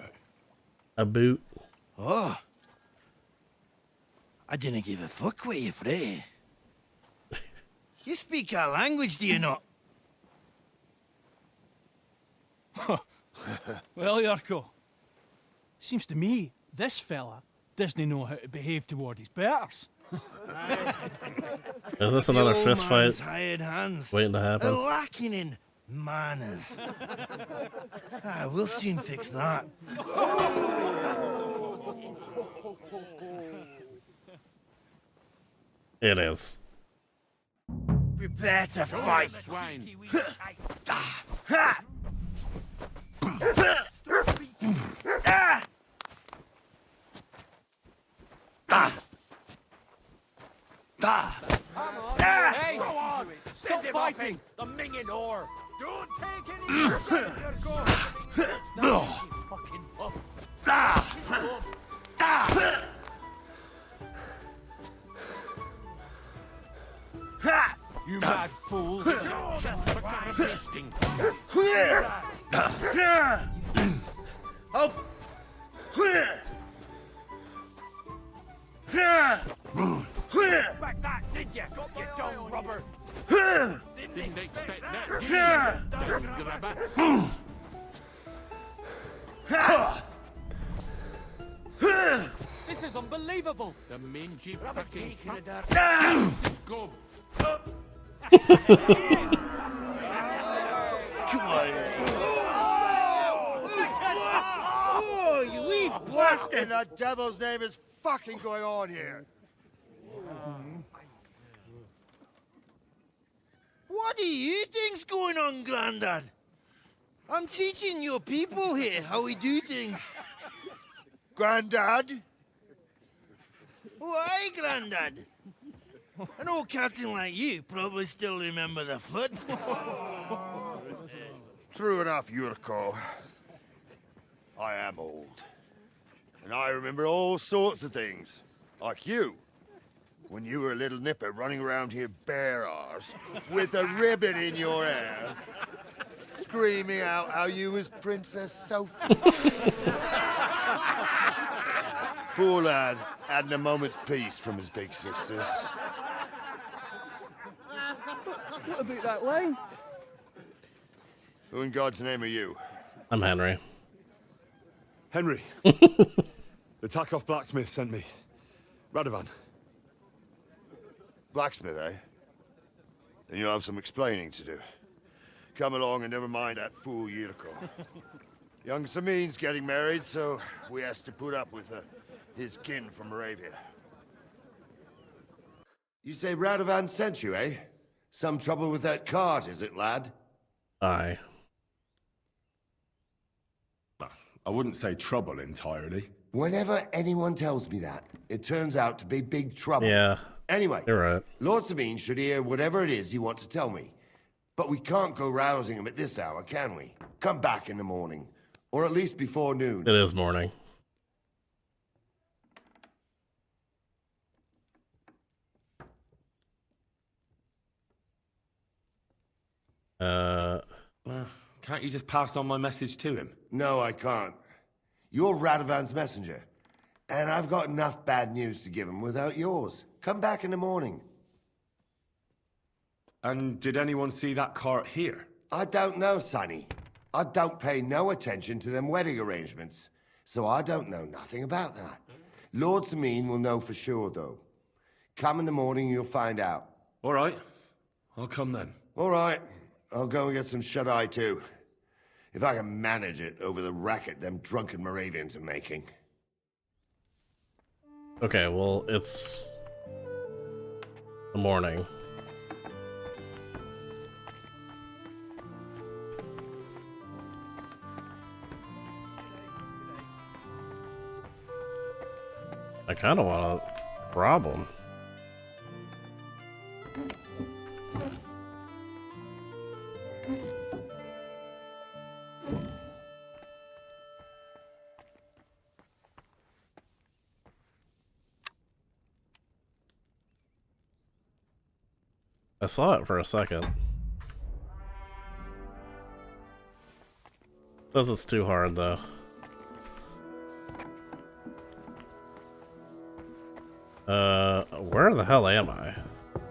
A boot. Oh. I didn't give a fuck what you fray. You speak our language, do you not? Well, Yarko, seems to me this fella doesn't know how to behave toward his betters. Is this another The old fist man's fight hired hands waiting to are happen? lacking in manners. We'll soon fix that. It is. Prepare to fight. fighting! The minging whore! Don't take any shit, No. Fucking pup. You mad fool! Just for carabisting! Up. Back that, did you? You dumb rubber! Didn't expect that, did you? Dung grabber. This is unbelievable! The mingy fucking Go! Come on. Oh, you wee blasted! the devil's name is fucking going on here? What do you think's going on, Grandad? I'm teaching your people here how we do things. Grandad? Why, Grandad? An old captain like you probably still remember the flood. True enough, Yurko. I am old. And I remember all sorts of things. Like you. When you were a little nipper running around here bare arse, with a ribbon in your hair, screaming out how you was Princess Sophie. Poor lad, hadn't a moment's peace from his big sisters. What about that line? Who in God's name are you? I'm Henry. Henry. The Takoff blacksmith sent me. Radovan. Blacksmith, eh? Then you'll have some explaining to do. Come along and never mind that fool Yurko. Young Samin's getting married, so we has to put up with his kin from Moravia. You say Radovan sent you, eh? Some trouble with that cart, is it, lad? Aye. I wouldn't say trouble entirely. Whenever anyone tells me that, it turns out to be big trouble. Yeah. Anyway, You're right. Lord Sabine should hear whatever it is you want to tell me. But we can't go rousing him at this hour, can we? Come back in the morning. Or at least before noon. It is morning. Can't you just pass on my message to him? No, I can't. You're Radovan's messenger. And I've got enough bad news to give him without yours. Come back in the morning. And did anyone see that cart here? I don't know, Sonny. I don't pay no attention to them wedding arrangements. So I don't know nothing about that. Lord Sameen will know for sure, though. Come in the morning, you'll find out. All right. I'll come then. All right. I'll go and get some shut-eye, too. If I can manage it over the racket them drunken Moravians are making. Okay, well, it's the morning. I kind of want to rob him. I saw it for a second. Says it's too hard though. Where the hell am I? Am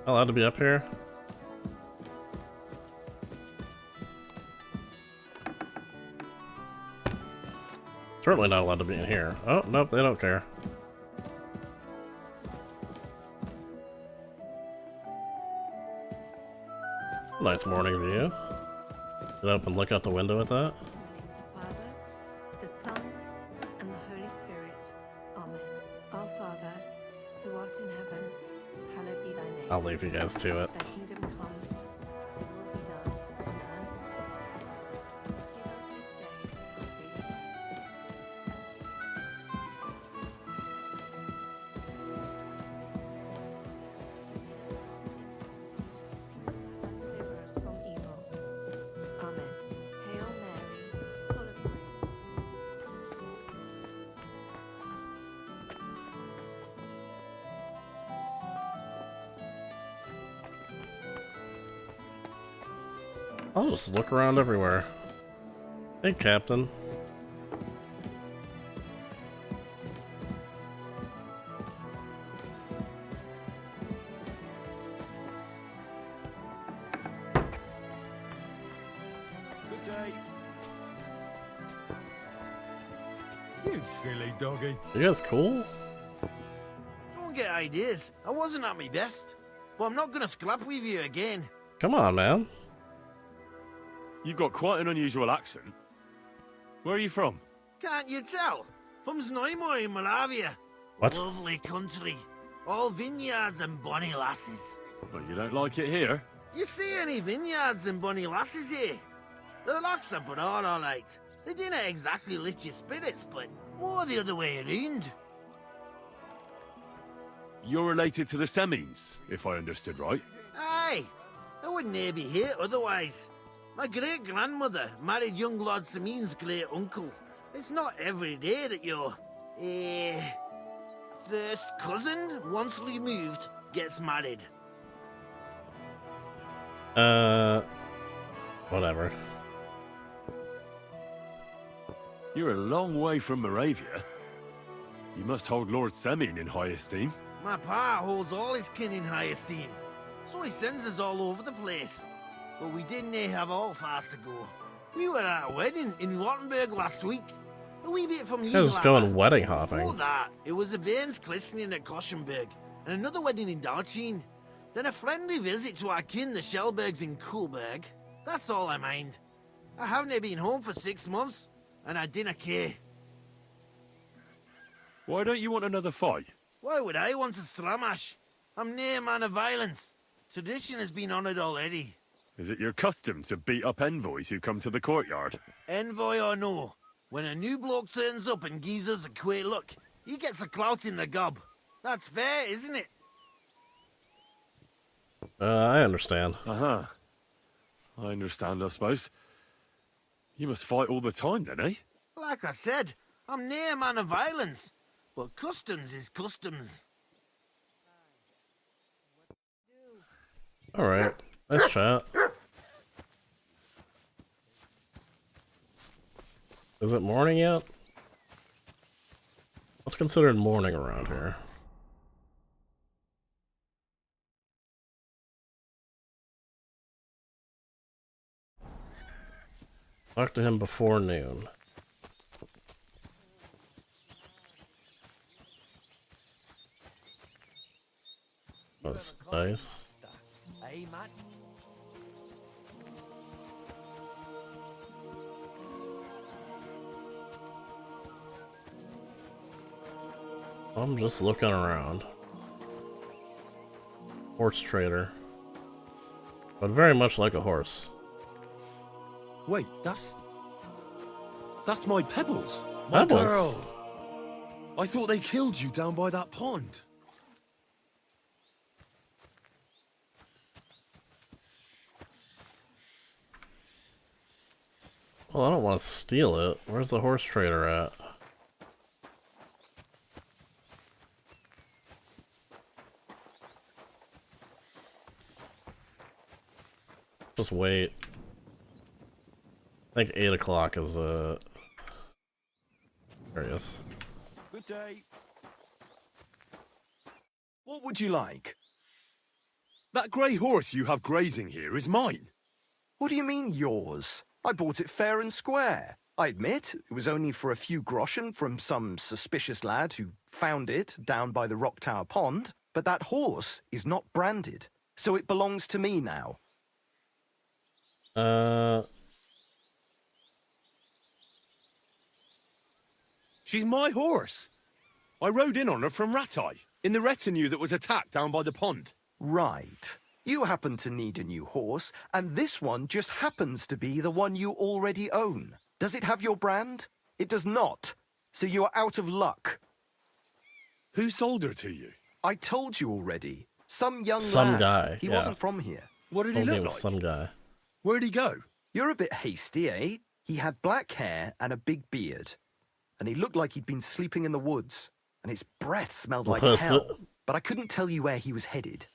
I allowed to be up here? Certainly not allowed to be in here. Oh, nope, they don't care. Nice morning view. Get up and look out the window at that. Father, the Son, and the Holy Spirit. Amen. Our Father, who art in heaven, hallowed be thy name. I'll leave you guys to it. Thy kingdom come, thy will be done on earth. Give us this day our daily bread. I'll just look around everywhere. Hey, Captain. Good day. You silly doggy. You guys cool? Don't get ideas. I wasn't at my best. But I'm not gonna scrap with you again. Come on, man. You've got quite an unusual accent. Where are you from? Can't you tell? From Znojmo in Moravia. What? Lovely country. All vineyards and bonny lasses. Well, you don't like it here. You see any vineyards and bonny lasses here? The locks are broad, all right. They didn't exactly lift your spirits, but more the other way around. You're related to the Semines, if I understood right. Aye, I wouldn't e'er be here otherwise. My great-grandmother married young Lord Samin's great-uncle. It's not every day that your, first cousin, once removed, gets married. Whatever. You're a long way from Moravia. You must hold Lord Semine in high esteem. My pa holds all his kin in high esteem, so he sends us all over the place. But we didn't have all far to go. We were at a wedding in Rottenburg last week. A wee bit from You guys going wedding hopping. Before that, it was a bairn's christening at Koschenberg, and another wedding in Dalchin. Then a friendly visit to our kin, the Schellbergs in Kohlberg. That's all I mind. I haven't been home for 6 months, and I didn't care. Why don't you want another fight? Why would I want a stramash? I'm near a man of violence. Tradition has been honoured already. Is it your custom to beat up envoys who come to the courtyard? Envoy or no, when a new bloke turns up and gives us a queer look, he gets a clout in the gob. That's fair, isn't it? I understand. Uh-huh. I understand, I suppose. You must fight all the time, then, eh? Like I said, I'm near a man of violence. But customs is customs. Alright. Nice chat. Is it morning yet? What's considered morning around here? Talk to him before noon. That's nice. Hey, man. I'm just looking around. Horse trader. But very much like a horse. Wait, that's my Pebbles. My Pebbles? girl. I thought they killed you down by that pond. Well, I don't want to steal it. Where's the horse trader at? Just wait. I think 8 o'clock is, there he is. Good day. What would you like? That grey horse you have grazing here is mine. What do you mean, yours? I bought it fair and square. I admit, it was only for a few groschen from some suspicious lad who found it down by the Rock Tower Pond, but that horse is not branded, so it belongs to me now. She's my horse. I rode in on her from Ratai, in the retinue that was attacked down by the pond. Right. You happen to need a new horse, and this one just happens to be the one you already own. Does it have your brand? It does not. So you are out of luck. Who sold her to you? I told you already. Some young Some lad. guy, He yeah. wasn't from here. What did he Told me it look was like? some guy. Where'd he go? You're a bit hasty, eh? He had black hair and a big beard. And he looked like he'd been sleeping in the woods. And his breath smelled like Was hell. it? But I couldn't tell you where he was headed.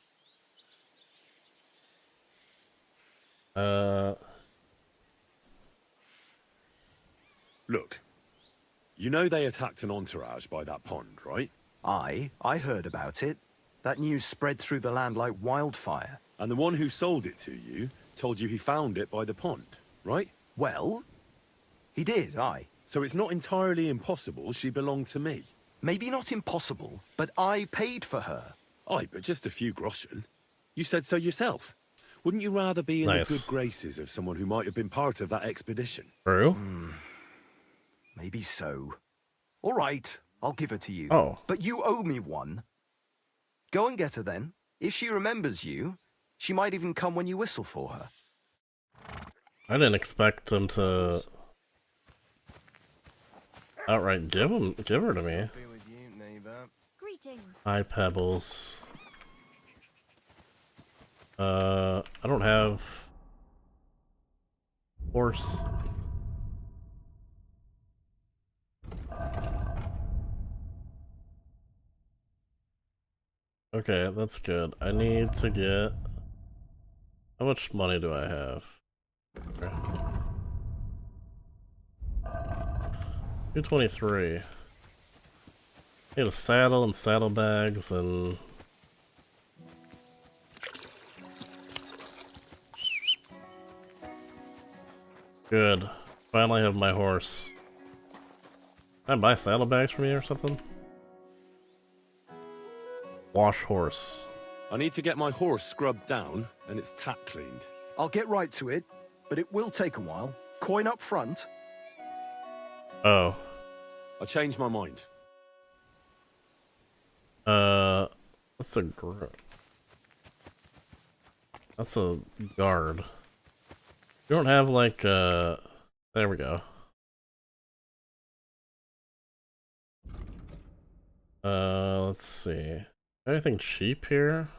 Look, you know they attacked an entourage by that pond, right? I heard about it. That news spread through the land like wildfire. And the one who sold it to you told you he found it by the pond, right? Well, he did, aye. So it's not entirely impossible she belonged to me. Maybe not impossible, but I paid for her. Aye, but just a few groschen. You said so yourself. Wouldn't you rather be in the good graces of someone who might have been part of that expedition? True. Maybe so. All right, I'll give her to you. Oh. But you owe me one. Go and get her then. If she remembers you, she might even come when you whistle for her. I didn't expect him to outright give her to me. Greetings. Hi, Pebbles. I don't have horse. Okay, that's good. I need to get... How much money do I have? Okay. 223. Need a saddle and saddlebags and... Good. Finally have my horse. Can I buy saddlebags from you or something? Wash horse. I need to get my horse scrubbed down and its tack cleaned. I'll get right to it, but it will take a while. Coin up front. Oh. I changed my mind. That's a That's a guard. You don't have like there we go. Let's see. Anything cheap here?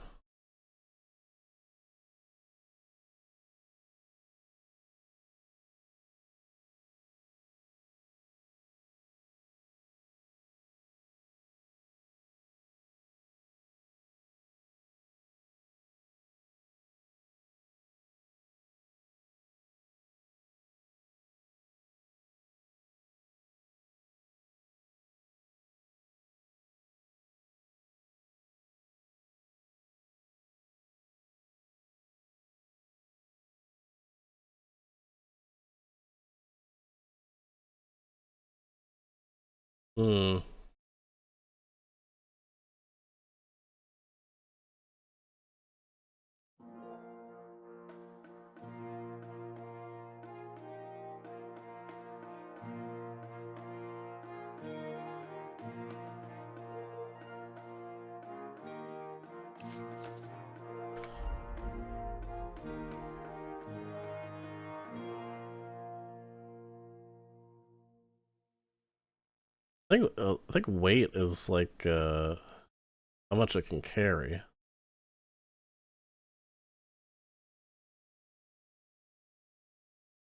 Hmm. I think weight is like how much it can carry.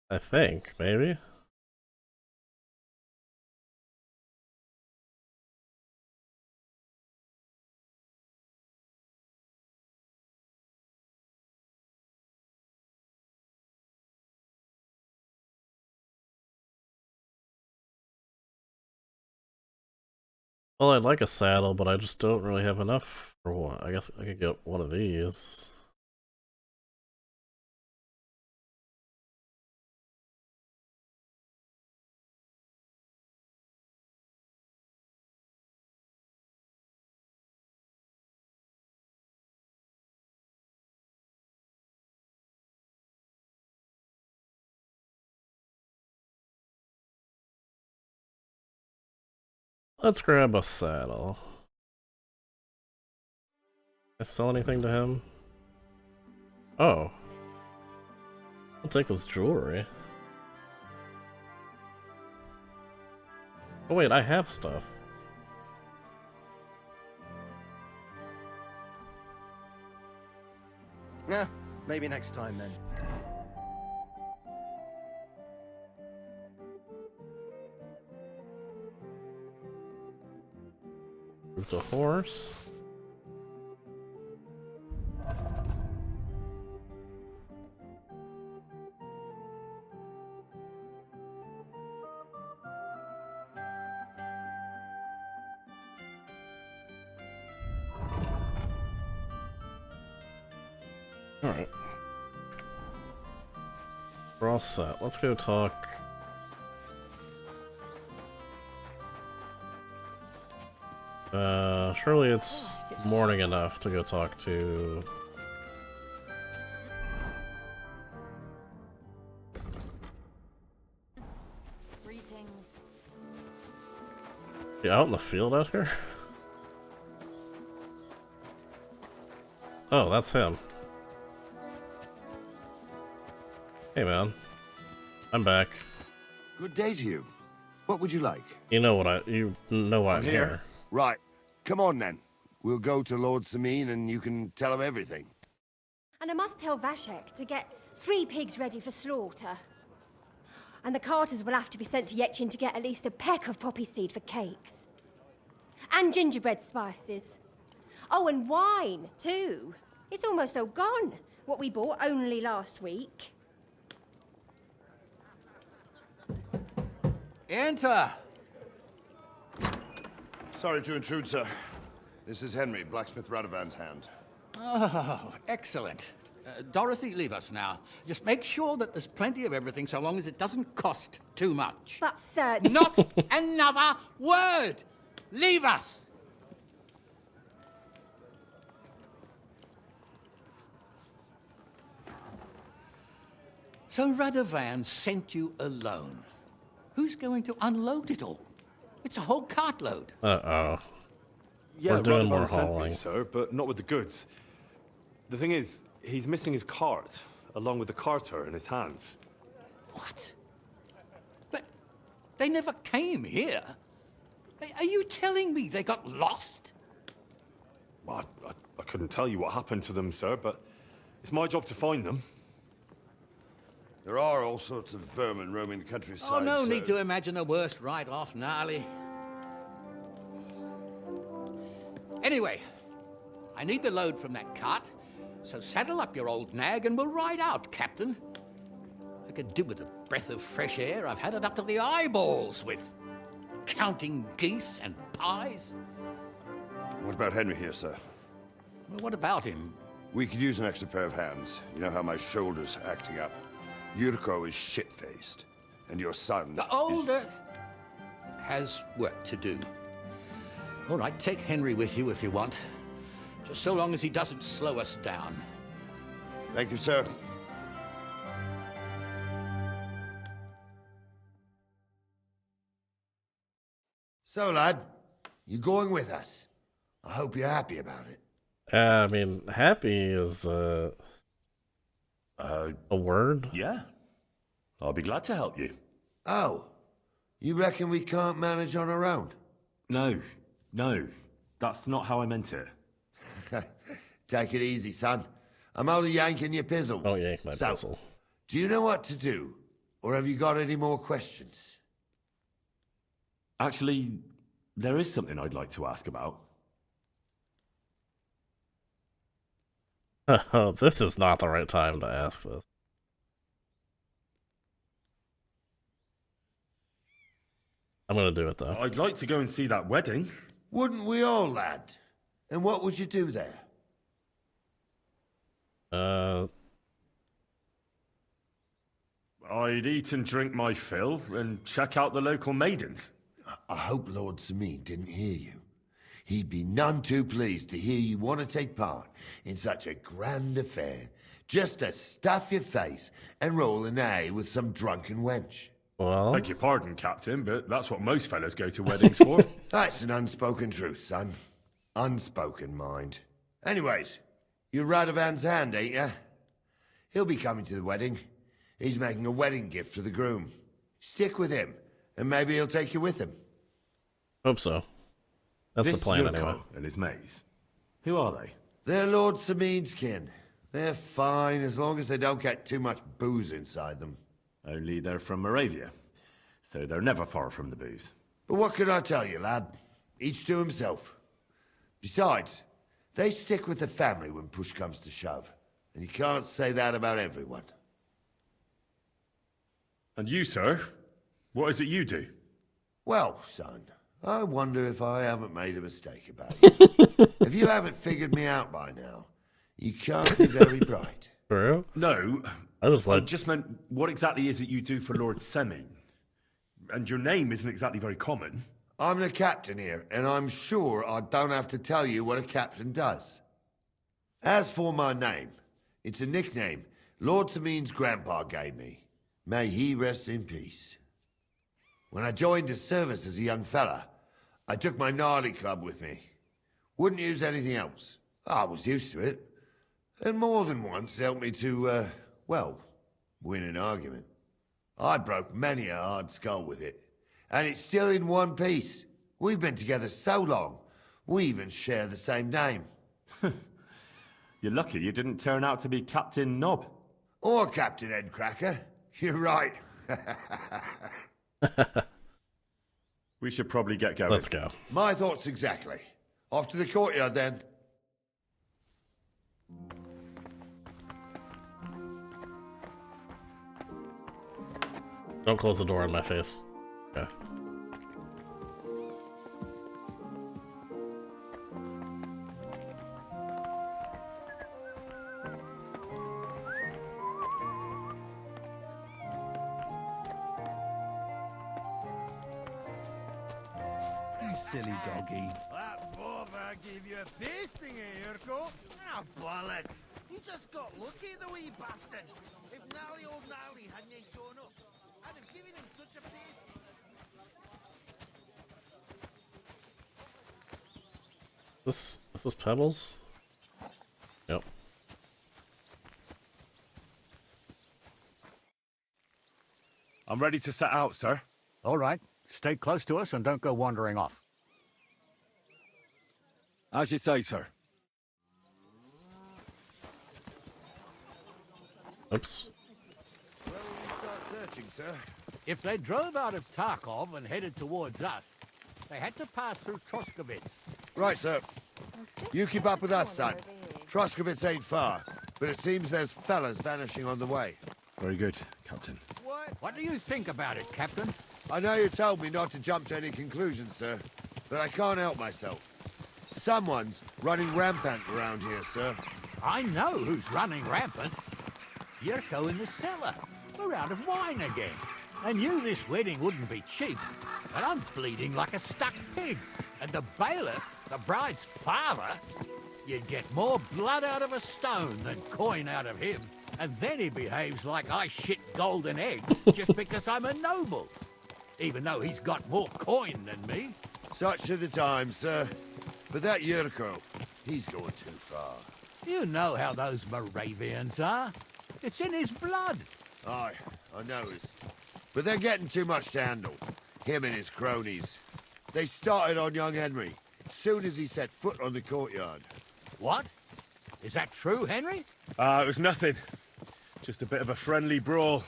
I think maybe. Well, I'd like a saddle, but I just don't really have enough for one. I guess I could get one of these. Let's grab a saddle. Can I sell anything to him? Oh. I'll take this jewelry. Oh wait, I have stuff. Yeah, maybe next time then. Move the horse. Alright. We're all set. Let's go talk. Surely it's morning enough to go talk to... Greetings. You out in the field out here? Oh, that's him. Hey man. I'm back. Good day to you. What would you like? You know why I'm here. Right. Come on then. We'll go to Lord Samin and you can tell him everything. And I must tell Vashek to get 3 pigs ready for slaughter. And the carters will have to be sent to Yetchin to get at least a peck of poppy seed for cakes. And gingerbread spices. Oh, and wine, too. It's almost all gone, what we bought only last week. Enter! Sorry to intrude, sir. This is Henry, Blacksmith Radovan's hand. Oh, excellent. Dorothy, leave us now. Just make sure that there's plenty of everything so long as it doesn't cost too much. But, sir... Not another word! Leave us! So Radovan sent you alone. Who's going to unload it all? It's a whole cartload. Uh-oh. Yeah, We're doing more Radovan sent hauling. me, sir, but not with the goods. The thing is, he's missing his cart, along with the carter in his hands. What? But they never came here. Are you telling me they got lost? Well, I couldn't tell you what happened to them, sir, but it's my job to find them. There are all sorts of vermin roaming the countryside. Oh, no sir. need to imagine the worst right off, gnarly. Anyway, I need the load from that cart, so saddle up your old nag and we'll ride out, Captain. I could do with a breath of fresh air. I've had it up to the eyeballs with counting geese and pies. What about Henry here, sir? Well, what about him? We could use an extra pair of hands. You know how my shoulder's acting up. Yuriko is shit-faced, and your son... The older has work to do. All right, take Henry with you if you want. Just so long as he doesn't slow us down. Thank you, sir. So, lad, you going with us? I hope you're happy about it. I mean, happy is a word? Yeah. I'll be glad to help you. Oh, you reckon we can't manage on our own? No. That's not how I meant it. Take it easy, son. I'm only yanking your pizzle. Don't yank my pizzle. Do you know what to do? Or have you got any more questions? Actually, there is something I'd like to ask about. Oh, this is not the right time to ask this. I'm gonna do it though. I'd like to go and see that wedding. Wouldn't we all, lad? And what would you do there? I'd eat and drink my fill and check out the local maidens. I hope Lord Samin didn't hear you. He'd be none too pleased to hear you want to take part in such a grand affair, just to stuff your face and roll an A with some drunken wench. Well... Beg your pardon, Captain, but that's what most fellas go to weddings for. That's an unspoken truth, son. Unspoken, mind. Anyways, you're Radovan's hand, ain't ya? He'll be coming to the wedding. He's making a wedding gift for the groom. Stick with him, and maybe he'll take you with him. Hope so. That's This the plan Yurko anyway. and his mates. Who are they? They're Lord Samin's kin. They're fine as long as they don't get too much booze inside them. Only they're from Moravia, so they're never far from the booze. But what can I tell you, lad? Each to himself. Besides, they stick with the family when push comes to shove. And you can't say that about everyone. And you, sir? What is it you do? Well, son, I wonder if I haven't made a mistake about you. If you haven't figured me out by now, you can't be very bright. True? No. I just like... just meant, what exactly is it you do for Lord Seming? And your name isn't exactly very common. I'm the captain here, and I'm sure I don't have to tell you what a captain does. As for my name, it's a nickname Lord Seming's grandpa gave me. May he rest in peace. When I joined his service as a young fella, I took my gnarly club with me. Wouldn't use anything else. I was used to it. And more than once helped me to, well, win an argument. I broke many a hard skull with it. And it's still in one piece. We've been together so long, we even share the same name. You're lucky you didn't turn out to be Captain Knob. Or Captain Headcracker. You're right. We should probably get going. Let's go. My thoughts exactly. Off to the courtyard then. Don't close the door in my face. Okay. You silly doggy. That bobber gave you a pasting, eh, Urko? Ah, bollocks. You just got lucky, the wee bastard. If Nally old Nally hadn't shown up, I'd have given him such a pasting. This is Pebbles? Yep. I'm ready to set out, sir. All right. Stay close to us and don't go wandering off. As you say, sir. Oops. Where will we start searching, sir? If they drove out of Tarkov and headed towards us, they had to pass through Troskovitz. Right, sir. You keep up with us, son. Troskovitz ain't far, but it seems there's fellas vanishing on the way. Very good, Captain. What do you think about it, Captain? I know you told me not to jump to any conclusions, sir, but I can't help myself. Someone's running rampant around here, sir. I know who's running rampant. Yurko in the cellar. We're out of wine again. I knew this wedding wouldn't be cheap, but I'm bleeding like a stuck pig. And the bailiff, the bride's father, you'd get more blood out of a stone than coin out of him. And then he behaves like I shit golden eggs just because I'm a noble. Even though he's got more coin than me. Such are the times, sir. But that Yurko, he's going too far. You know how those Moravians are. It's in his blood. Aye, I noticed. But they're getting too much to handle. Him and his cronies. They started on young Henry, soon as he set foot on the courtyard. What? Is that true, Henry? It was nothing. Just a bit of a friendly brawl.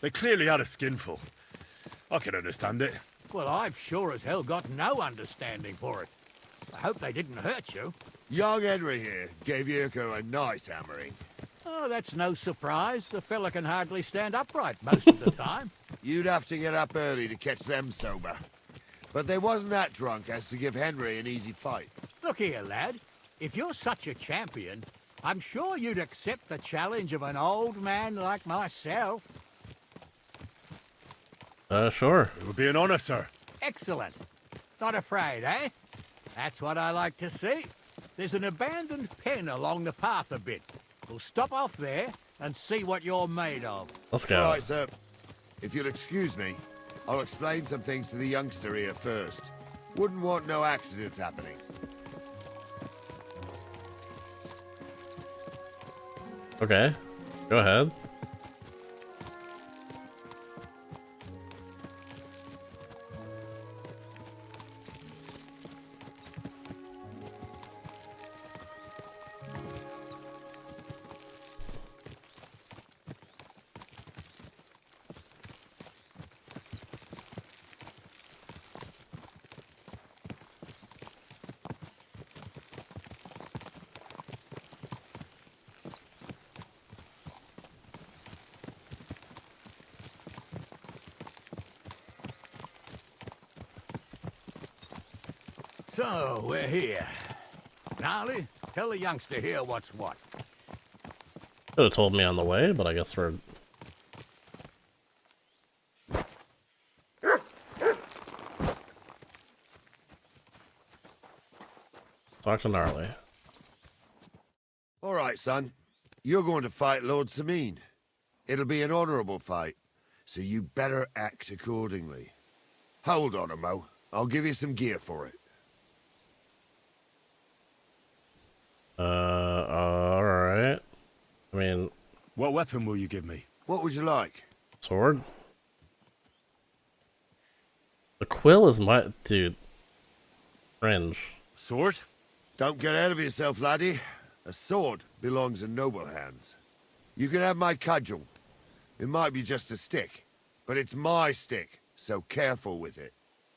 They clearly had a skinful. I can understand it. Well, I've sure as hell got no understanding for it. I hope they didn't hurt you. Young Henry here gave Yurko a nice hammering. Oh, that's no surprise. The fella can hardly stand upright most of the time. You'd have to get up early to catch them sober. But they wasn't that drunk as to give Henry an easy fight. Look here, lad. If you're such a champion, I'm sure you'd accept the challenge of an old man like myself. Sure. It would be an honor, sir. Excellent. Not afraid, eh? That's what I like to see. There's an abandoned pen along the path a bit. We'll stop off there and see what you're made of. Let's go. Right, sir. If you'll excuse me, I'll explain some things to the youngster here first. Wouldn't want no accidents happening. Okay. Go ahead. So, we're here. Gnarly, tell the youngster here what's what. Could have told me on the way, but I guess we're... Talk to Gnarly. All right, son. You're going to fight Lord Sameen. It'll be an honorable fight, so you better act accordingly. Hold on, Mo. I'll give you some gear for it. Alright. I mean... What weapon will you give me? What would you like? Sword? The quill is my... Dude. Cringe. Sword? Don't get ahead of yourself, laddie. A sword belongs in noble hands. You can have my cudgel. It might be just a stick, but it's my stick, so careful with it.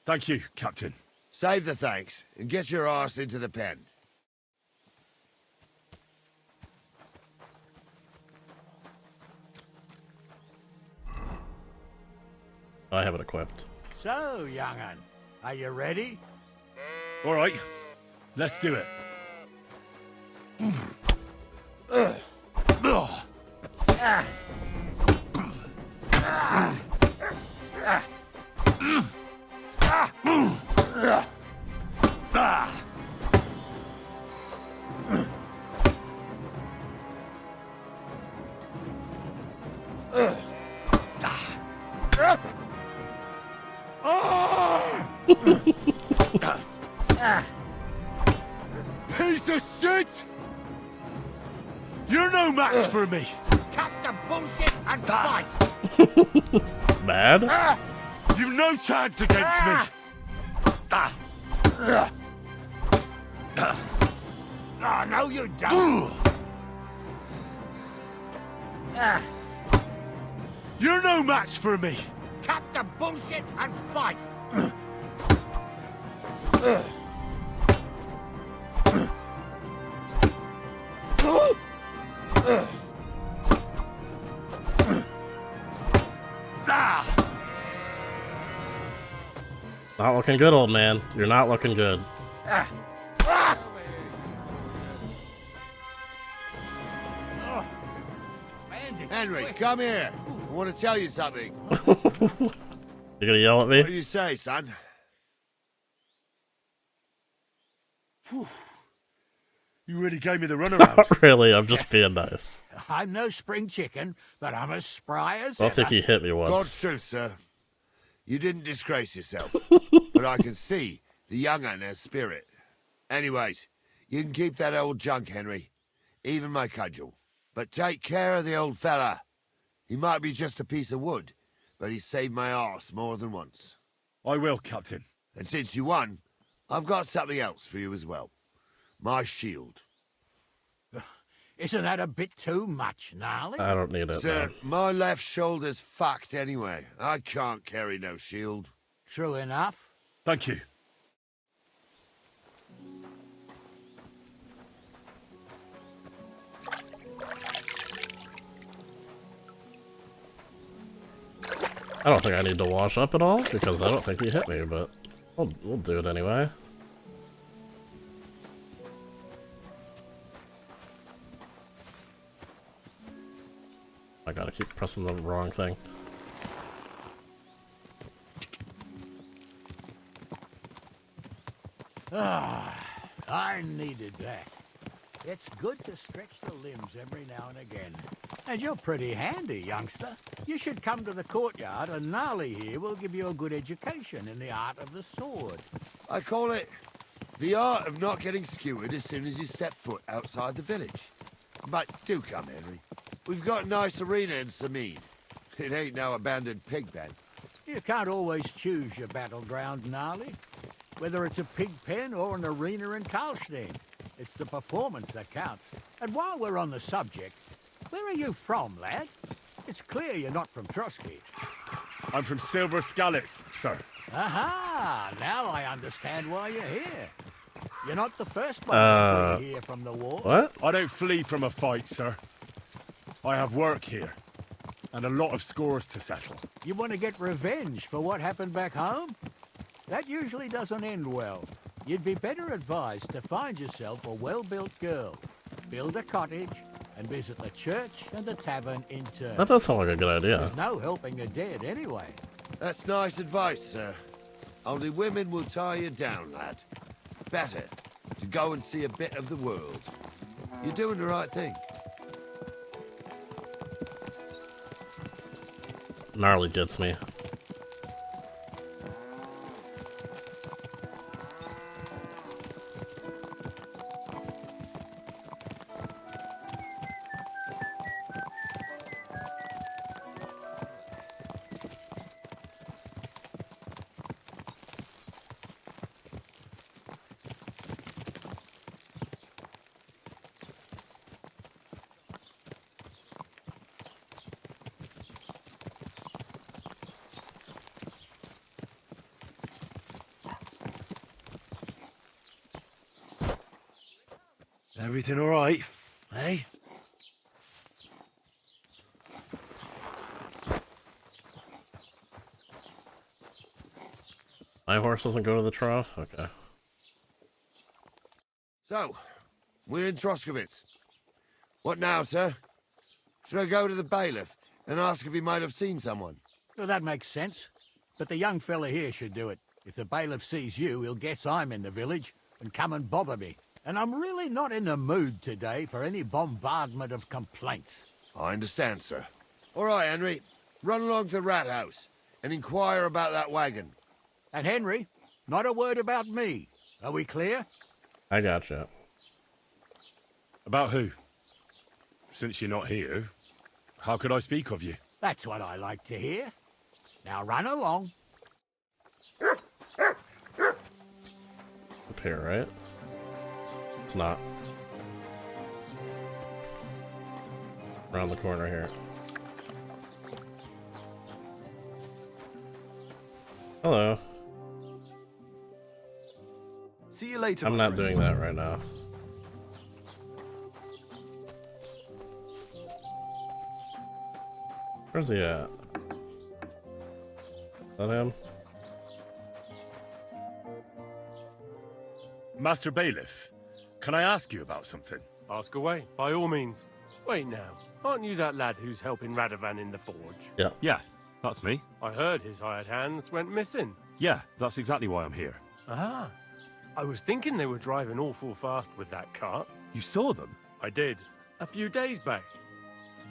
Thank you, Captain. Save the thanks, and get your arse into the pen. I have it equipped. So, young'un, are you ready? All right, let's do it. Piece of shit! You're no match for me! Cut the bullshit and fight! Mad? You've no chance against me! Oh, no, you don't! You're no match for me! Cut the bullshit and fight! Not looking good, old man. You're not looking good. Henry, come here. I want to tell you something. You gonna yell at me? What do you say, son? You really gave me the runaround. Not really, I'm just being nice. I'm no spring chicken, but I'm as spry as I don't think he hit me God's once. truth, sir. You didn't disgrace yourself, but I can see the young'un has spirit. Anyways, you can keep that old junk, Henry. Even my cudgel. But take care of the old fella. He might be just a piece of wood, but he saved my arse more than once. I will, Captain. And since you won, I've got something else for you as well. My shield. Isn't that a bit too much, Gnarly? I don't need it, Sir, man. my left shoulder's fucked anyway. I can't carry no shield. True enough. Thank you. I don't think I need to wash up at all, because I don't think he hit me, but we'll do it anyway. I gotta keep pressing the wrong thing. I needed that. It's good to stretch the limbs every now and again. And you're pretty handy, youngster. You should come to the courtyard, and Gnarly here will give you a good education in the art of the sword. I call it the art of not getting skewered as soon as you step foot outside the village. But do come, Henry. We've got a nice arena in Sameen. It ain't no abandoned pig pen. You can't always choose your battleground, Gnarly. Whether it's a pig pen or an arena in Karlstein, it's the performance that counts. And while we're on the subject, where are you from, lad? It's clear you're not from Trotsky. I'm from Silver Scallops, sir. Aha! Now I understand why you're here. You're not the first one to flee here from the war. What? I don't flee from a fight, sir. I have work here, and a lot of scores to settle. You want to get revenge for what happened back home? That usually doesn't end well. You'd be better advised to find yourself a well-built girl, build a cottage, and visit the church and the tavern in turn. That does sound like a good idea. There's no helping the dead anyway. That's nice advice, sir. Only women will tie you down, lad. Better to go and see a bit of the world. You're doing the right thing. Gnarly gets me. Everything all right, eh? My horse doesn't go to the trough? Okay. So, we're in Troskovitz. What now, sir? Should I go to the bailiff and ask if he might have seen someone? Well, that makes sense. But the young fella here should do it. If the bailiff sees you, he'll guess I'm in the village and come and bother me. And I'm really not in the mood today for any bombardment of complaints. I understand, sir. All right, Henry. Run along to the rat house and inquire about that wagon. And Henry, not a word about me. Are we clear? I gotcha. About who? Since you're not here, how could I speak of you? That's what I like to hear. Now run along. Up here, right? It's not. Around the corner here. Hello. See you later. I'm not doing that right now. Where's he at? Is that him? Master Bailiff, can I ask you about something? Ask away, by all means. Wait now, aren't you that lad who's helping Radovan in the forge? Yeah. Yeah, that's me. I heard his hired hands went missing. Yeah, that's exactly why I'm here. Ah, I was thinking they were driving awful fast with that cart. You saw them? I did, a few days back.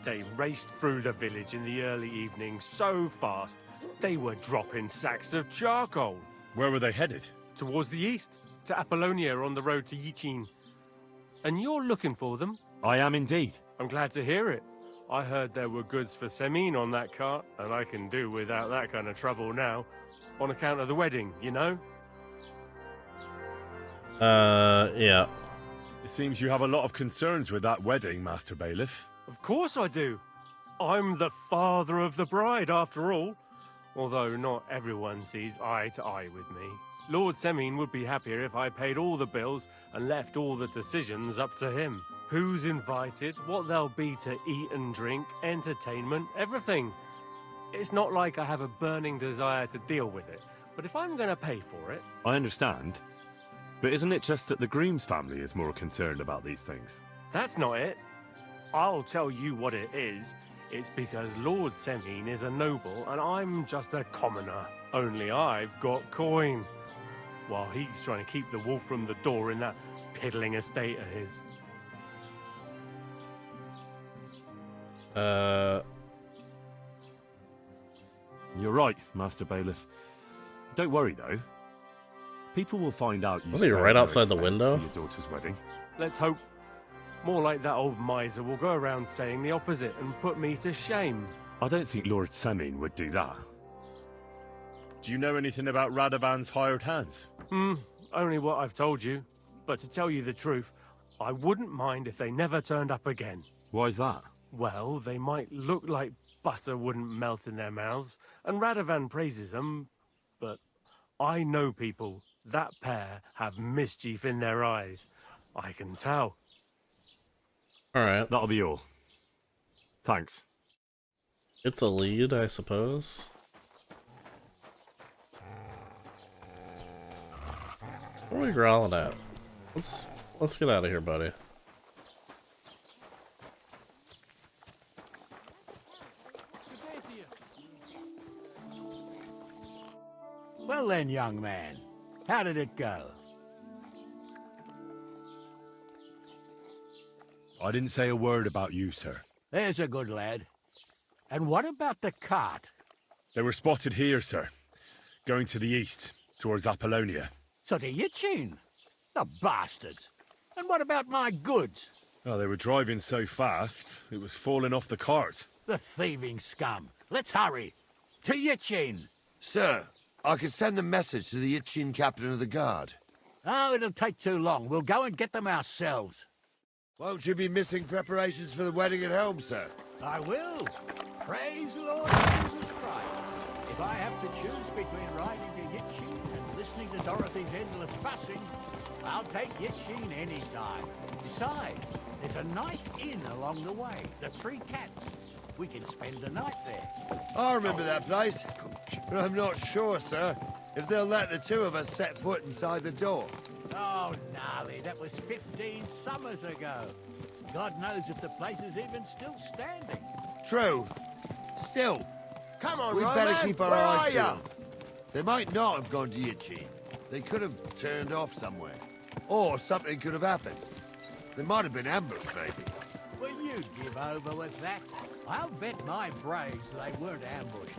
They raced through the village in the early evening so fast, they were dropping sacks of charcoal. Where were they headed? Towards the east, to Apollonia on the road to Yichin. And you're looking for them? I am indeed. I'm glad to hear it. I heard there were goods for Semin on that cart, and I can do without that kind of trouble now, on account of the wedding, you know? Yeah. It seems you have a lot of concerns with that wedding, Master Bailiff. Of course I do. I'm the father of the bride, after all. Although not everyone sees eye to eye with me. Lord Semin would be happier if I paid all the bills and left all the decisions up to him. Who's invited, what there'll be to eat and drink, entertainment, everything. It's not like I have a burning desire to deal with it, but if I'm going to pay for it... I understand. But isn't it just that the Grooms family is more concerned about these things? That's not it. I'll tell you what it is. It's because Lord Semin is a noble and I'm just a commoner. Only I've got coin. While he's trying to keep the wolf from the door in that piddling estate of his. You're right, Master Bailiff. Don't worry, though. People will find out you... Was he right outside the window? For your daughter's wedding. Let's hope. More like that old miser will go around saying the opposite and put me to shame. I don't think Lord Semin would do that. Do you know anything about Radovan's hired hands? Only what I've told you. But to tell you the truth, I wouldn't mind if they never turned up again. Why's that? Well, they might look like butter wouldn't melt in their mouths, and Radovan praises them, but I know people. That pair have mischief in their eyes. I can tell. Alright. That'll be all. Thanks. It's a lead, I suppose. What are we growling at? Let's get out of here, buddy. Well then, young man, how did it go? I didn't say a word about you, sir. There's a good lad. And what about the cart? They were spotted here, sir. Going to the east, towards Apollonia. So to Yitchin? The bastards. And what about my goods? Oh, they were driving so fast, it was falling off the cart. The thieving scum. Let's hurry. To Yitchin. Sir, I could send a message to the Itchin captain of the guard. Oh, it'll take too long. We'll go and get them ourselves. Won't you be missing preparations for the wedding at home, sir? I will. Praise the Lord Jesus Christ. If I have to choose between riding to Yitchin and listening to Dorothy's endless fussing, I'll take Yitchin any time. Besides, there's a nice inn along the way, the Three Cats. We can spend the night there. I remember that place, but I'm not sure, sir, if they'll let the two of us set foot inside the door. Oh, gnarly, that was 15 summers ago. God knows if the place is even still standing. True. Still, Come on, we'd Roman. better keep our Where eyes are ya? peeled. They might not have gone to Yitchin. They could have turned off somewhere. Or something could have happened. They might have been ambushed, maybe. Will you give over with that? I'll bet my braves they weren't ambushed.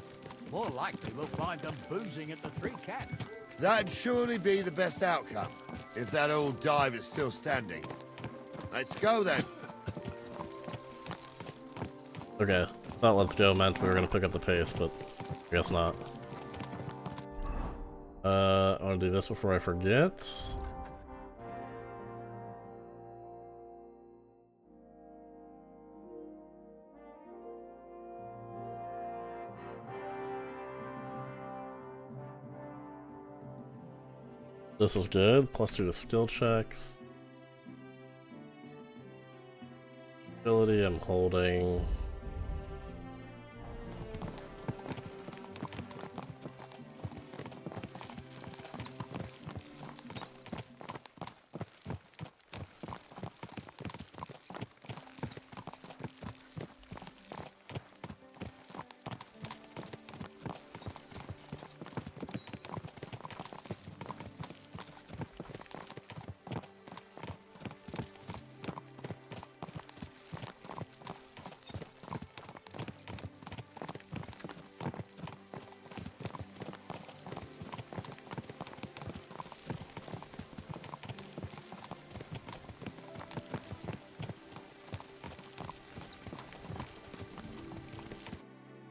More likely we'll find them boozing at the Three Cats. That'd surely be the best outcome, if that old dive is still standing. Let's go, then. Okay, thought let's go meant we were gonna pick up the pace, but I guess not. I wanna do this before I forget. This is good, +2 to skill checks. Ability, I'm holding.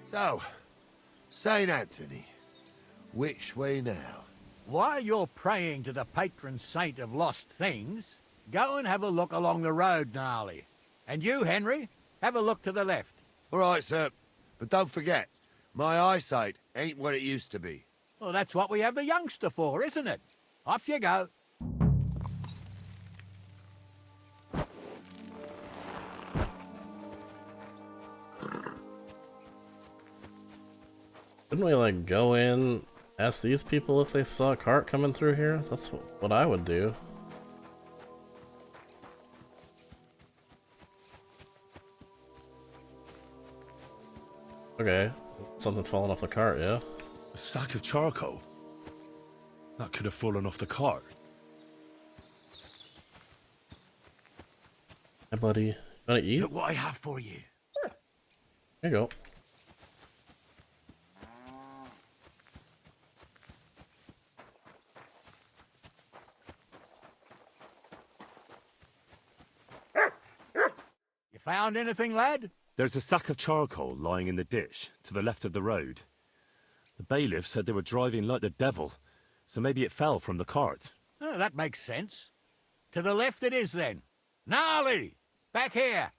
So, St. Anthony, which way now? While you're praying to the patron saint of lost things, go and have a look along the road, Gnarly. And you, Henry, have a look to the left. All right, sir. But don't forget, my eyesight ain't what it used to be. Well, that's what we have the youngster for, isn't it? Off you go. Didn't we, like, go in, ask these people if they saw a cart coming through here? That's what I would do. Okay, something falling off the cart, yeah? A sack of charcoal? That could have fallen off the cart. Hey, buddy. You wanna eat? Look what I have for you. There you go. You found anything, lad? There's a sack of charcoal lying in the ditch, to the left of the road. The bailiff said they were driving like the devil, so maybe it fell from the cart. Oh, that makes sense. To the left it is, then. Gnarly! Back here!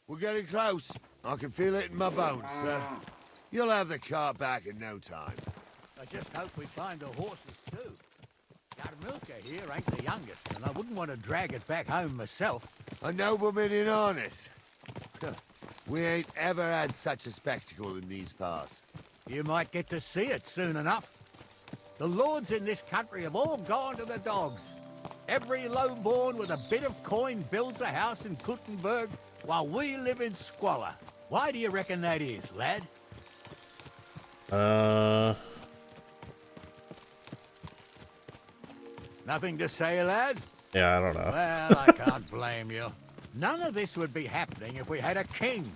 We're getting close. I can feel it in my bones, sir. You'll have the cart back in no time. I just hope we find the horses, too. Yarmilka here ain't the youngest, and I wouldn't want to drag it back home myself. A nobleman in harness. We ain't ever had such a spectacle in these parts. You might get to see it soon enough. The lords in this country have all gone to the dogs. Every lowborn with a bit of coin builds a house in Kuttenberg while we live in squalor. Why do you reckon that is, lad? Nothing to say, lad? Yeah, I don't know. Well, I can't blame you. None of this would be happening if we had a king.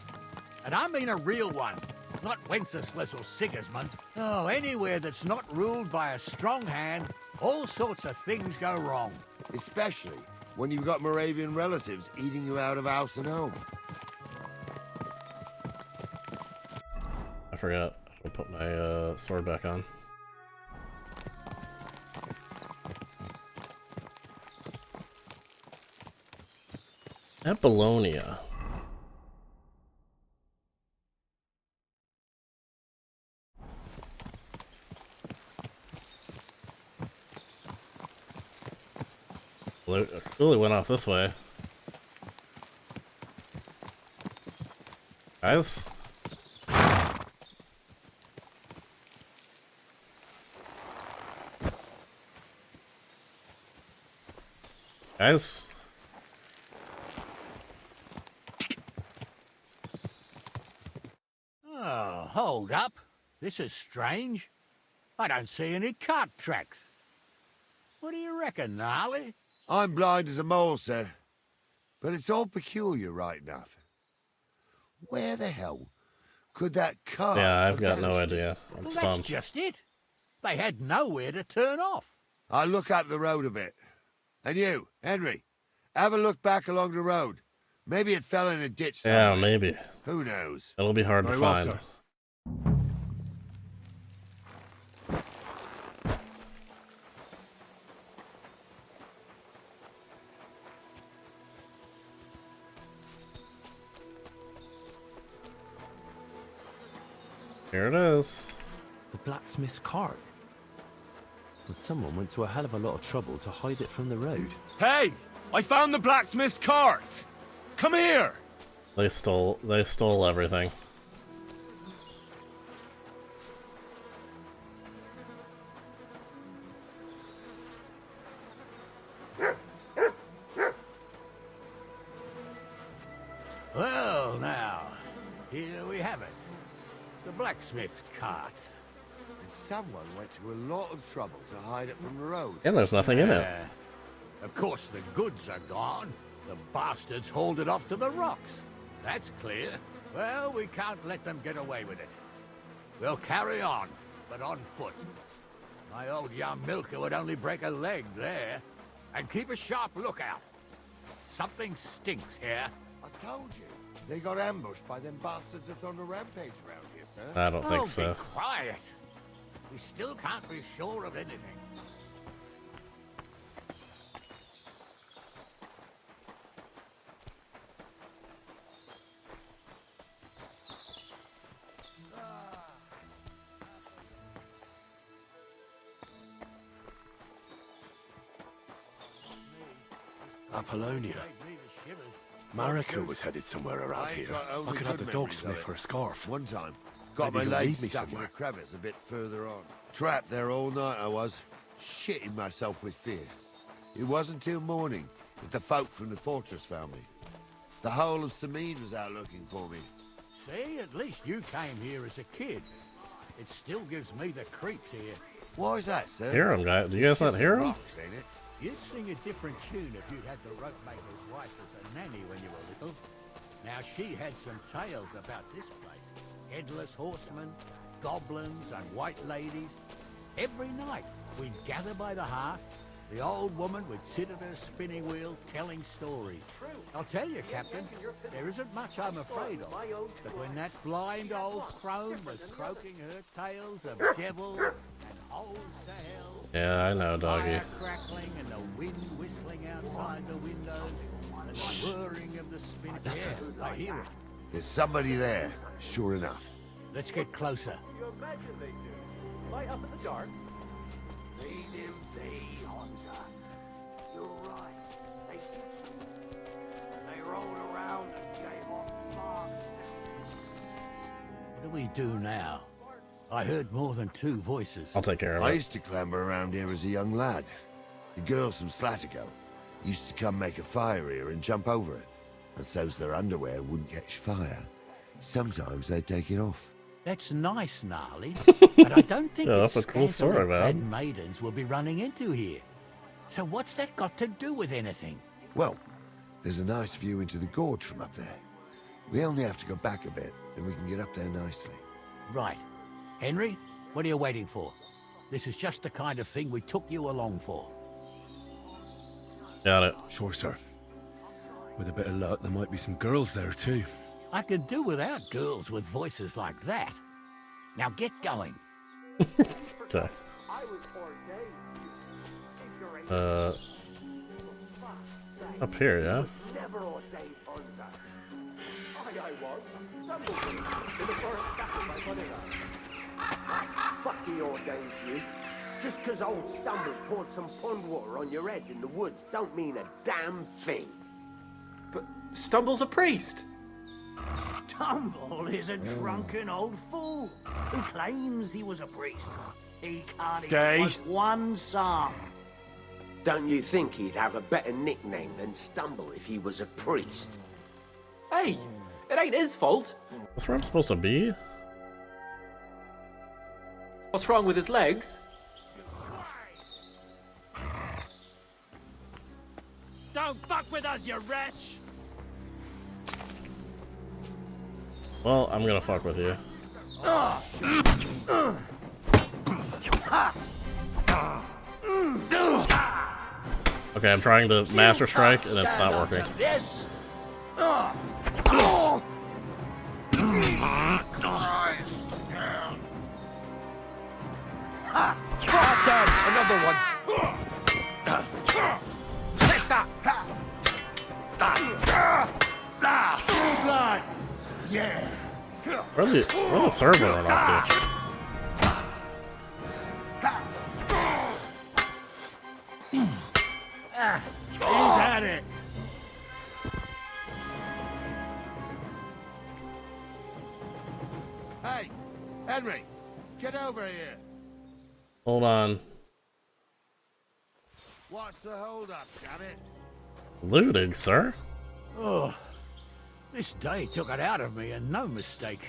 And I mean a real one. Not Wenceslas or Sigismund. Oh, anywhere that's not ruled by a strong hand, all sorts of things go wrong. Especially when you've got Moravian relatives eating you out of house and home. I forgot. I'll put my sword back on. Apollonia. Well, it clearly went off this way. Guys? Guys? Oh, hold up. This is strange. I don't see any cart tracks. What do you reckon, Gnarly? I'm blind as a mole, sir. But it's all peculiar, right enough. Where the hell could that car... Yeah, I've got no idea. I'm Well, stumped. that's just it. They had nowhere to turn off. I'll look up the road a bit. And you, Henry, have a look back along the road. Maybe it fell in a ditch somewhere. Yeah, maybe. Who knows? It'll be hard to Very well, find. sir. Here it is. The blacksmith's cart. And someone went to a hell of a lot of trouble to hide it from the road. Hey! I found the blacksmith's cart! Come here! They stole everything. Well, now, here we have it. The blacksmith's cart. And someone went to a lot of trouble to hide it from the road. And there's nothing in it. Of course, the goods are gone. The bastards hauled it off to the rocks. That's clear. Well, we can't let them get away with it. We'll carry on, but on foot. My old young milker would only break a leg there. And keep a sharp lookout. Something stinks here. I told you. They got ambushed by them bastards that's on the rampage around here, sir. I don't think so. Be quiet. We still can't be sure of anything. Apollonia. Marika was headed somewhere around here. I could have the dogsmith for a scarf. One time. Got Maybe my he'll leg lead me stuck in somewhere. a crevice a bit further on. Trapped there all night I was, shitting myself with fear. It wasn't till morning that the folk from the fortress found me. The whole of Sameen was out looking for me. See, at least you came here as a kid. It still gives me the creeps here. Why is that, sir? Hear him, guys. Do you guys not hear him? Rocks, ain't it? You'd sing a different tune if you'd had the rope maker's wife as a nanny when you were little. Now, she had some tales about this place. Headless horsemen, goblins, and white ladies. Every night, we'd gather by the hearth. The old woman would sit at her spinning wheel telling stories. I'll tell you, Captain, there isn't much I'm afraid of. But when that blind old crone was croaking her tales of devils and holes to hell, Yeah, I know, doggy. fire crackling and the wind whistling outside the windows, and the whirring of the spinning... Yeah, I hear it. There's somebody there, sure enough. Let's get closer. You imagine they do? Light up in the dark? They do thee, Hunter. You're right. They rolled around and gave off marks. What do we do now? I heard more than two voices. I'll take care of I it. used to clamber around here as a young lad. The girls from Slattergo used to come make a fire here and jump over it. And so's their underwear wouldn't catch fire. Sometimes they'd take it off. That's nice, Gnarly, but I don't think Yeah, it's that's a cool story, scantily-clad man. maidens we'll be running into here. So what's that got to do with anything? Well, there's a nice view into the gorge from up there. We only have to go back a bit, and we can get up there nicely. Right. Henry, what are you waiting for? This is just the kind of thing we took you along for. Got it. Sure, sir. With a bit of luck, there might be some girls there too. I could do without girls with voices like that. Now get going. Okay. Up here, yeah? Never ordained under. I was. Stumbled in the forest scattered by bodyguards. Fuck the ordained you. Just 'cause old Stumble poured some pond water on your head in the woods don't mean a damn thing. But Stumble's a priest. Stumble is a drunken old fool who claims he was a priest. He can't Stay. even quote one psalm. Don't you think he'd have a better nickname than Stumble if he was a priest? Hey, it ain't his fault. That's where I'm supposed to be? What's wrong with his legs? Don't fuck with us, you wretch! Well, I'm gonna fuck with you. Okay, I'm trying to Master Strike and it's not working. This. Another one. Blood. Yeah. Where the third one run off to? He's at it. Hey, Henry, get over here. Hold on. What's the hold-up, damn it? Looting, sir? Oh, this day took it out of me, and no mistake.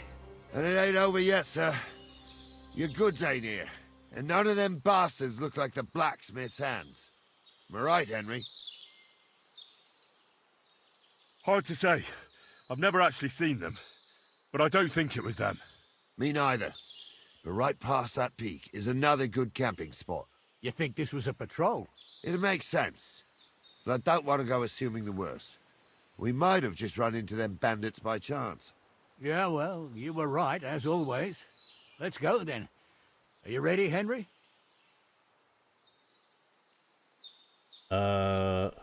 And it ain't over yet, sir. Your goods ain't here, and none of them bastards look like the blacksmith's hands. Am I right, Henry? Hard to say. I've never actually seen them, but I don't think it was them. Me neither. But right past that peak is another good camping spot. You think this was a patrol? It makes sense. But I don't want to go assuming the worst. We might have just run into them bandits by chance. Yeah, well, you were right, as always. Let's go, then. Are you ready, Henry? Not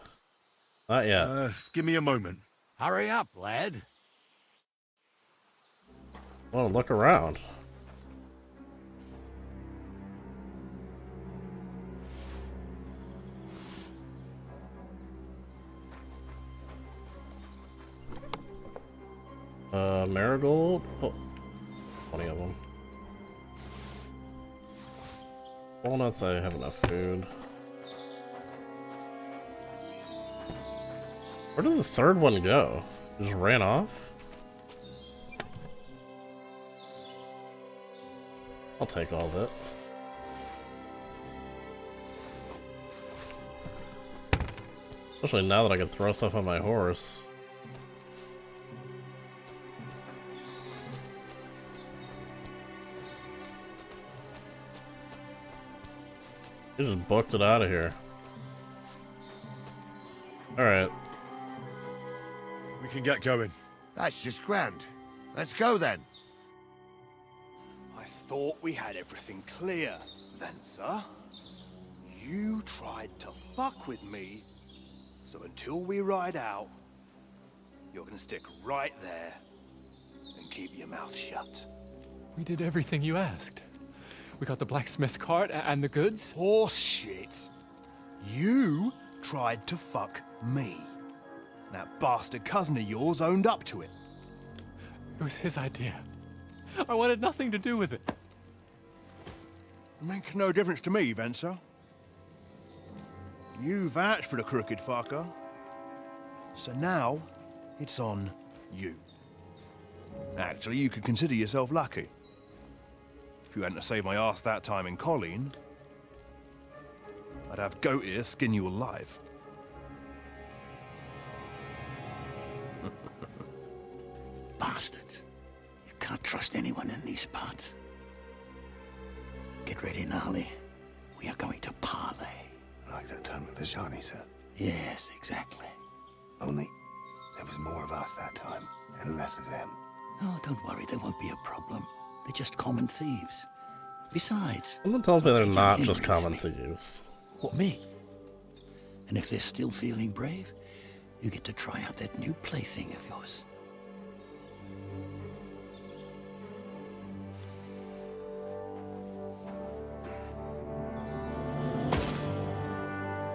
yet. Give me a moment. Hurry up, lad. Well, look around. Marigold? Oh, 20 of them. Walnuts, I have enough food. Where did the third one go? It just ran off? I'll take all this. Especially now that I can throw stuff on my horse. He just booked it out of here. Alright. We can get going. That's just grand. Let's go then. I thought we had everything clear, Venser. You tried to fuck with me, so until we ride out, you're gonna stick right there and keep your mouth shut. We did everything you asked. We got the blacksmith cart and the goods. Horse shit. You tried to fuck me. That bastard cousin of yours owned up to it. It was his idea. I wanted nothing to do with it. Makes no difference to me, Venser. You vouched for the crooked fucker. So now, it's on you. Actually, you could consider yourself lucky. If you hadn't saved my ass that time in Colleen, I'd have goat ear skin you alive. Bastards. You can't trust anyone in these parts. Get ready, Gnarly. We are going to parley. Like that time with the Shani, sir? Yes, exactly. Only there was more of us that time, and less of them. Oh, don't worry, there won't be a problem. They're just common thieves. Besides... Someone tells me I'll they're take you not in just with common me. thieves. What, me? And if they're still feeling brave, you get to try out that new plaything of yours.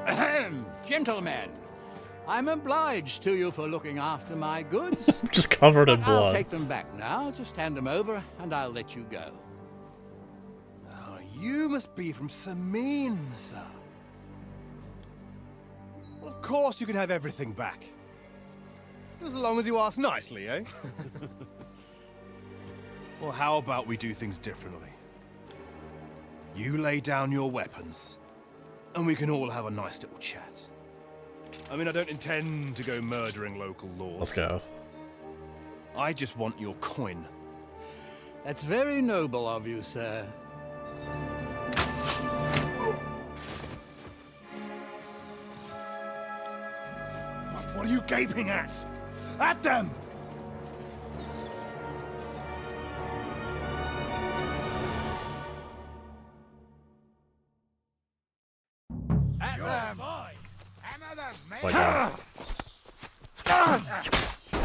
Ahem, gentlemen, I'm obliged to you for looking after my goods. Just covered in But I'll blood. take them back now. Just hand them over, and I'll let you go. Oh, you must be from Sameen, sir. Well, of course you can have everything back. Just as long as you ask nicely, eh? Well, how about we do things differently? You lay down your weapons, and we can all have a nice little chat. I mean, I don't intend to go murdering local laws. Let's go. I just want your coin. That's very noble of you, sir. What are you gaping at? At them! At them! Hammer them, man! My God.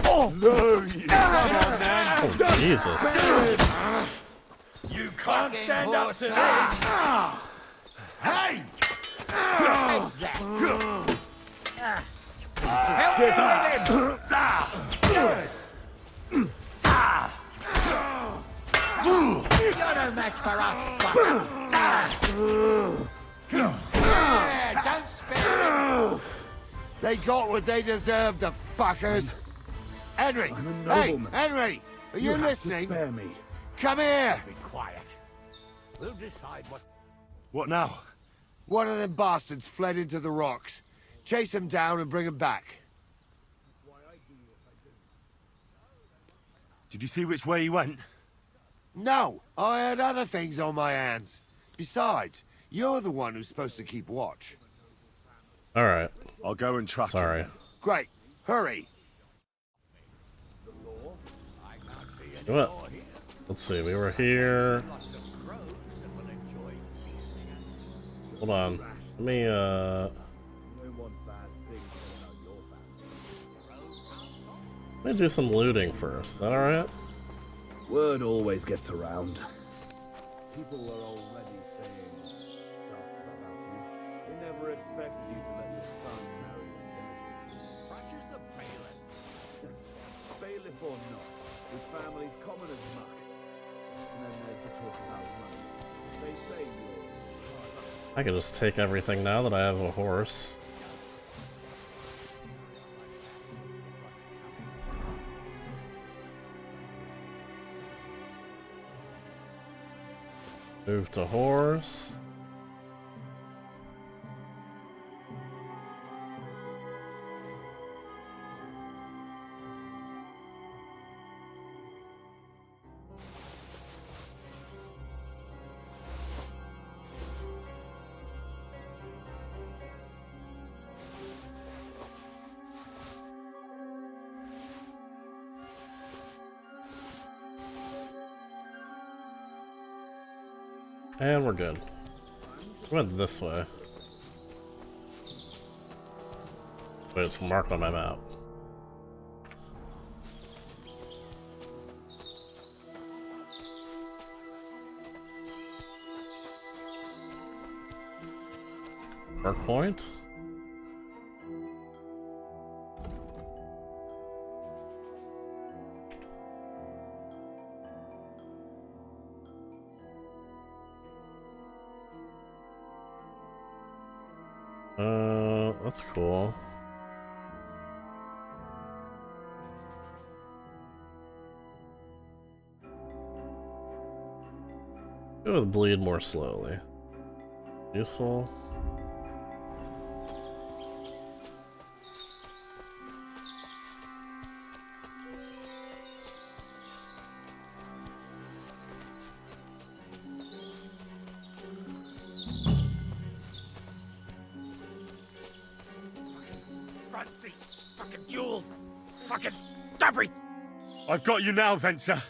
Oh, no, you come on, man! Oh, Jesus. You can't stand up to this! Hey! Help me with him! You're no match for us, fucker! Yeah, don't spare him! They got what they deserved, the fuckers. Henry! Hey, Henry! Are you listening? Spare me. Come here! Be quiet. We'll decide what... What now? One of them bastards fled into the rocks. Chase him down and bring him back. Did you see which way he went? No, I had other things on my hands. Besides, you're the one who's supposed to keep watch. Alright. I'll go and track Sorry. him. Great. Hurry. What? Let's see, we were here. Hold on. Let me, Let me do some looting first. Is that alright? Word always gets around. People are already saying stuff about you. They never expected you to let your son marry a bailiff. Fresh as the bailiff. Bailiff or not, his family's common as muck. And then there's the talk about money. They say you're... I can just take everything now that I have a horse. Move to horse. And we're good. We went this way. But it's marked on my map. Park point? That's cool. Go with bleed more slowly. Useful. Front seat, fucking jewels, fucking everything. I've got you now, Venser.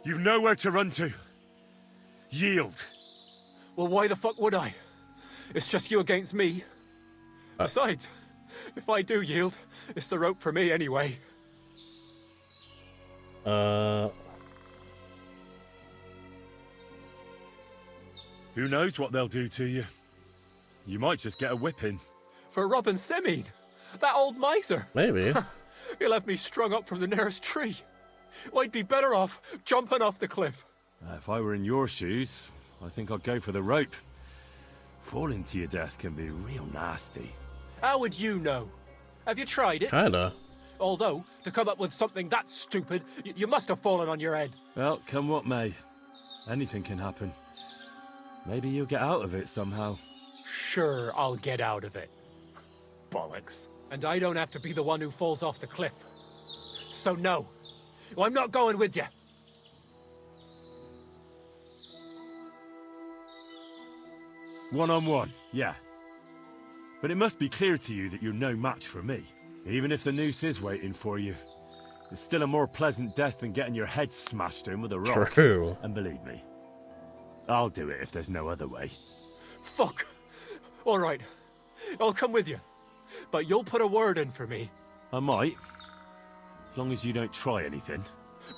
You've nowhere to run to. Yield. Well, why the fuck would I? It's just you against me. Besides, if I do yield, it's the rope for me anyway. Who knows what they'll do to you? You might just get a whipping. For robbing Semine, that old miser. Maybe. He'll have me strung up from the nearest tree. I'd be better off jumping off the cliff. If I were in your shoes, I think I'd go for the rope. Falling to your death can be real nasty. How would you know? Have you tried it? Kinda. Although, to come up with something that stupid, you must have fallen on your head. Well, come what may. Anything can happen. Maybe you'll get out of it somehow. Sure, I'll get out of it. Bollocks. And I don't have to be the one who falls off the cliff. So no, I'm not going with you. One-on-one, yeah. But it must be clear to you that you're no match for me. Even if the noose is waiting for you, it's still a more pleasant death than getting your head smashed in with a rock. True. And believe me, I'll do it if there's no other way. Fuck. All right, I'll come with you. But you'll put a word in for me. I might. As long as you don't try anything.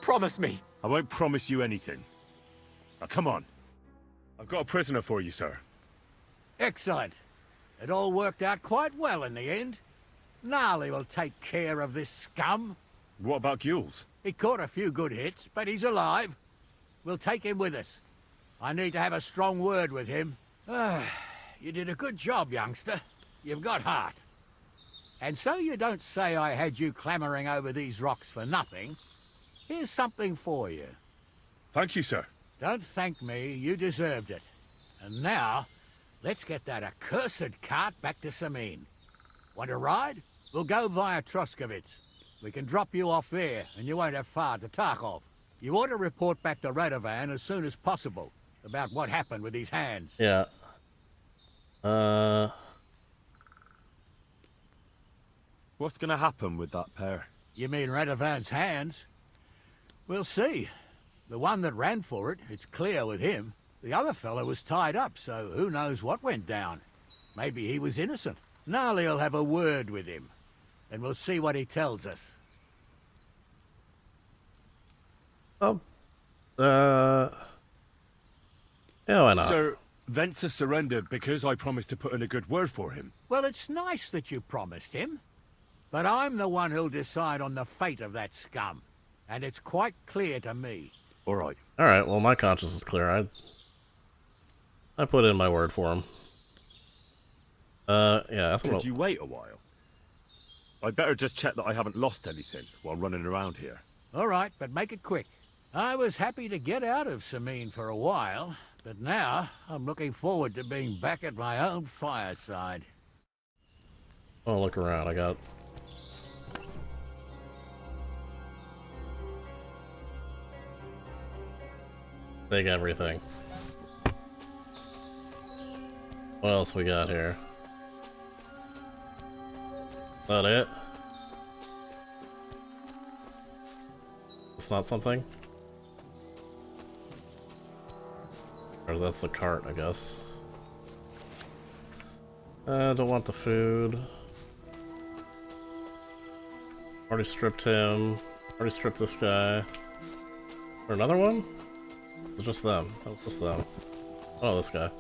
Promise me. I won't promise you anything. Now, come on. I've got a prisoner for you, sir. Excellent. It all worked out quite well in the end. Gnarly will take care of this scum. What about Gules? He caught a few good hits, but he's alive. We'll take him with us. I need to have a strong word with him. You did a good job, youngster. You've got heart. And so you don't say I had you clambering over these rocks for nothing. Here's something for you. Thank you, sir. Don't thank me, you deserved it. And now, let's get that accursed cart back to Semine. Want a ride? We'll go via Troskovitz. We can drop you off there, and you won't have far to Tarkov. You ought to report back to Radovan as soon as possible about what happened with these hands. Yeah. What's gonna happen with that pair? You mean Radovan's hands? We'll see. The one that ran for it, it's clear with him. The other fellow was tied up, so who knows what went down. Maybe he was innocent. Gnarly'll have a word with him, and we'll see what he tells us. Yeah, why not? Sir, Venser surrendered because I promised to put in a good word for him. Well, it's nice that you promised him, but I'm the one who'll decide on the fate of that scum, and it's quite clear to me. All right. All right. Well, my conscience is clear. I put in my word for him. Yeah. That's Could you wait a while? I'd better just check that I haven't lost anything while running around here. All right, but make it quick. I was happy to get out of Semine for a while, but now I'm looking forward to being back at my own fireside. Oh, look around. I got. Take everything. What else we got here? Is that it? It's not something? Or that's the cart, I guess. Don't want the food. Already stripped him. Already stripped this guy. Or another one? It's just them. Oh, just them. Oh, this guy.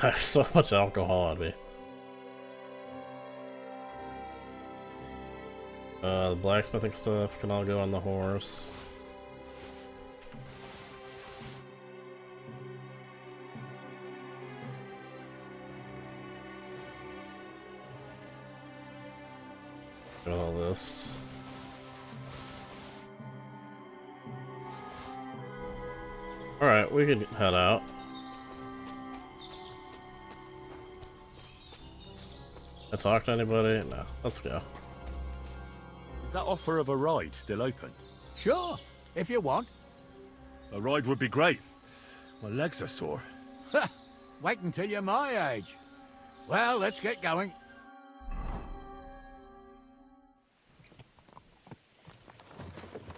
I have so much alcohol on me. The blacksmithing stuff can all go on the horse. Got all this. Alright, we can head out. I talk to anybody? No, let's go. Is that offer of a ride still open? Sure, if you want. A ride would be great. My legs are sore. Wait until you're my age. Well, let's get going.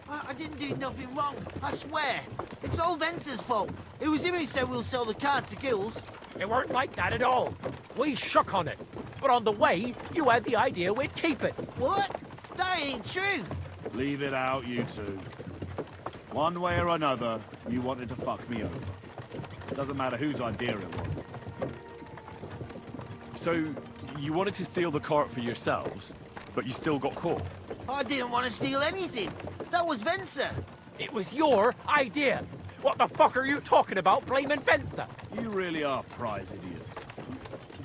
I didn't do nothing wrong, I swear. It's all Vence's fault. It was him who said we'll sell the car to Gills. It weren't like that at all. We shook on it. But on the way, you had the idea we'd keep it. What? That ain't true. Leave it out, you two. One way or another, you wanted to fuck me over. Doesn't matter whose idea it was. So, you wanted to steal the cart for yourselves, but you still got caught? I didn't want to steal anything. That was Vencer. It was your idea. What the fuck are you talking about blaming Vencer? You really are prize idiots.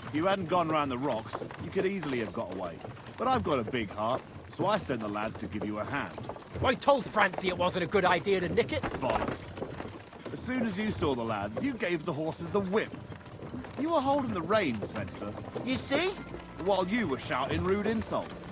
If you hadn't gone round the rocks, you could easily have got away. But I've got a big heart, so I sent the lads to give you a hand. I told Francie it wasn't a good idea to nick it. Bollocks. As soon as you saw the lads, you gave the horses the whip. You were holding the reins, Vencer. You see? While you were shouting rude insults.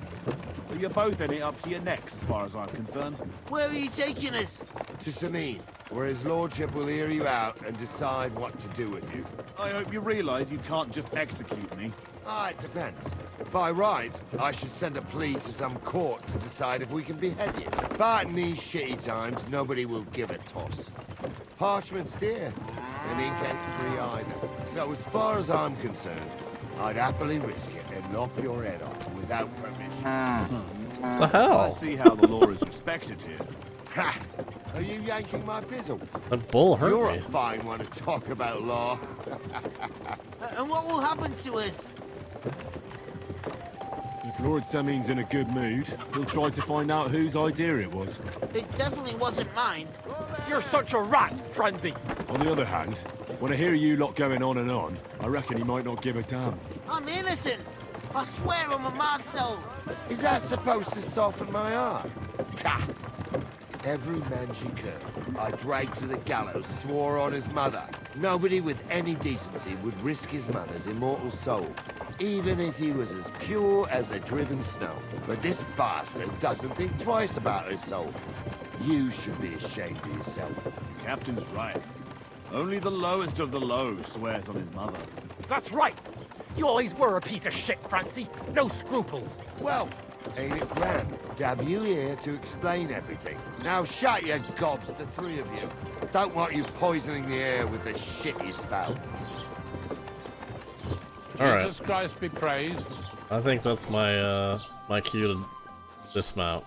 So you're both in it up to your necks, as far as I'm concerned. Where are you taking us? To Sameen, where his lordship will hear you out and decide what to do with you. I hope you realise you can't just execute me. Ah, it depends. By rights, I should send a plea to some court to decide if we can behead you. But in these shitty times, nobody will give a toss. Parchment's dear, and ink ain't free either. So as far as I'm concerned, I'd happily risk it and knock your head off without permission. The hell? I see how the law is respected here. Ha! Are you yanking my pizzle? That bull hurt You're me. a fine one to talk about law. And what will happen to us? If Lord Sameen's in a good mood, he'll try to find out whose idea it was. It definitely wasn't mine. You're such a rat, Francie. On the other hand, when I hear you lot going on and on, I reckon he might not give a damn. I'm innocent. I swear on my ma's soul. Is that supposed to soften my heart? Ha! Every man she could, I dragged to the gallows, swore on his mother. Nobody with any decency would risk his mother's immortal soul, even if he was as pure as a driven snow. But this bastard doesn't think twice about his soul. You should be ashamed of yourself. The captain's right. Only the lowest of the low swears on his mother. That's right. You always were a piece of shit, Francie. No scruples. Well, ain't it grand to have you here to explain everything? Now shut your gobs, the three of you. Don't want you poisoning the air with the shit you spout. Alright. Jesus Christ be praised. I think that's my my cue to dismount.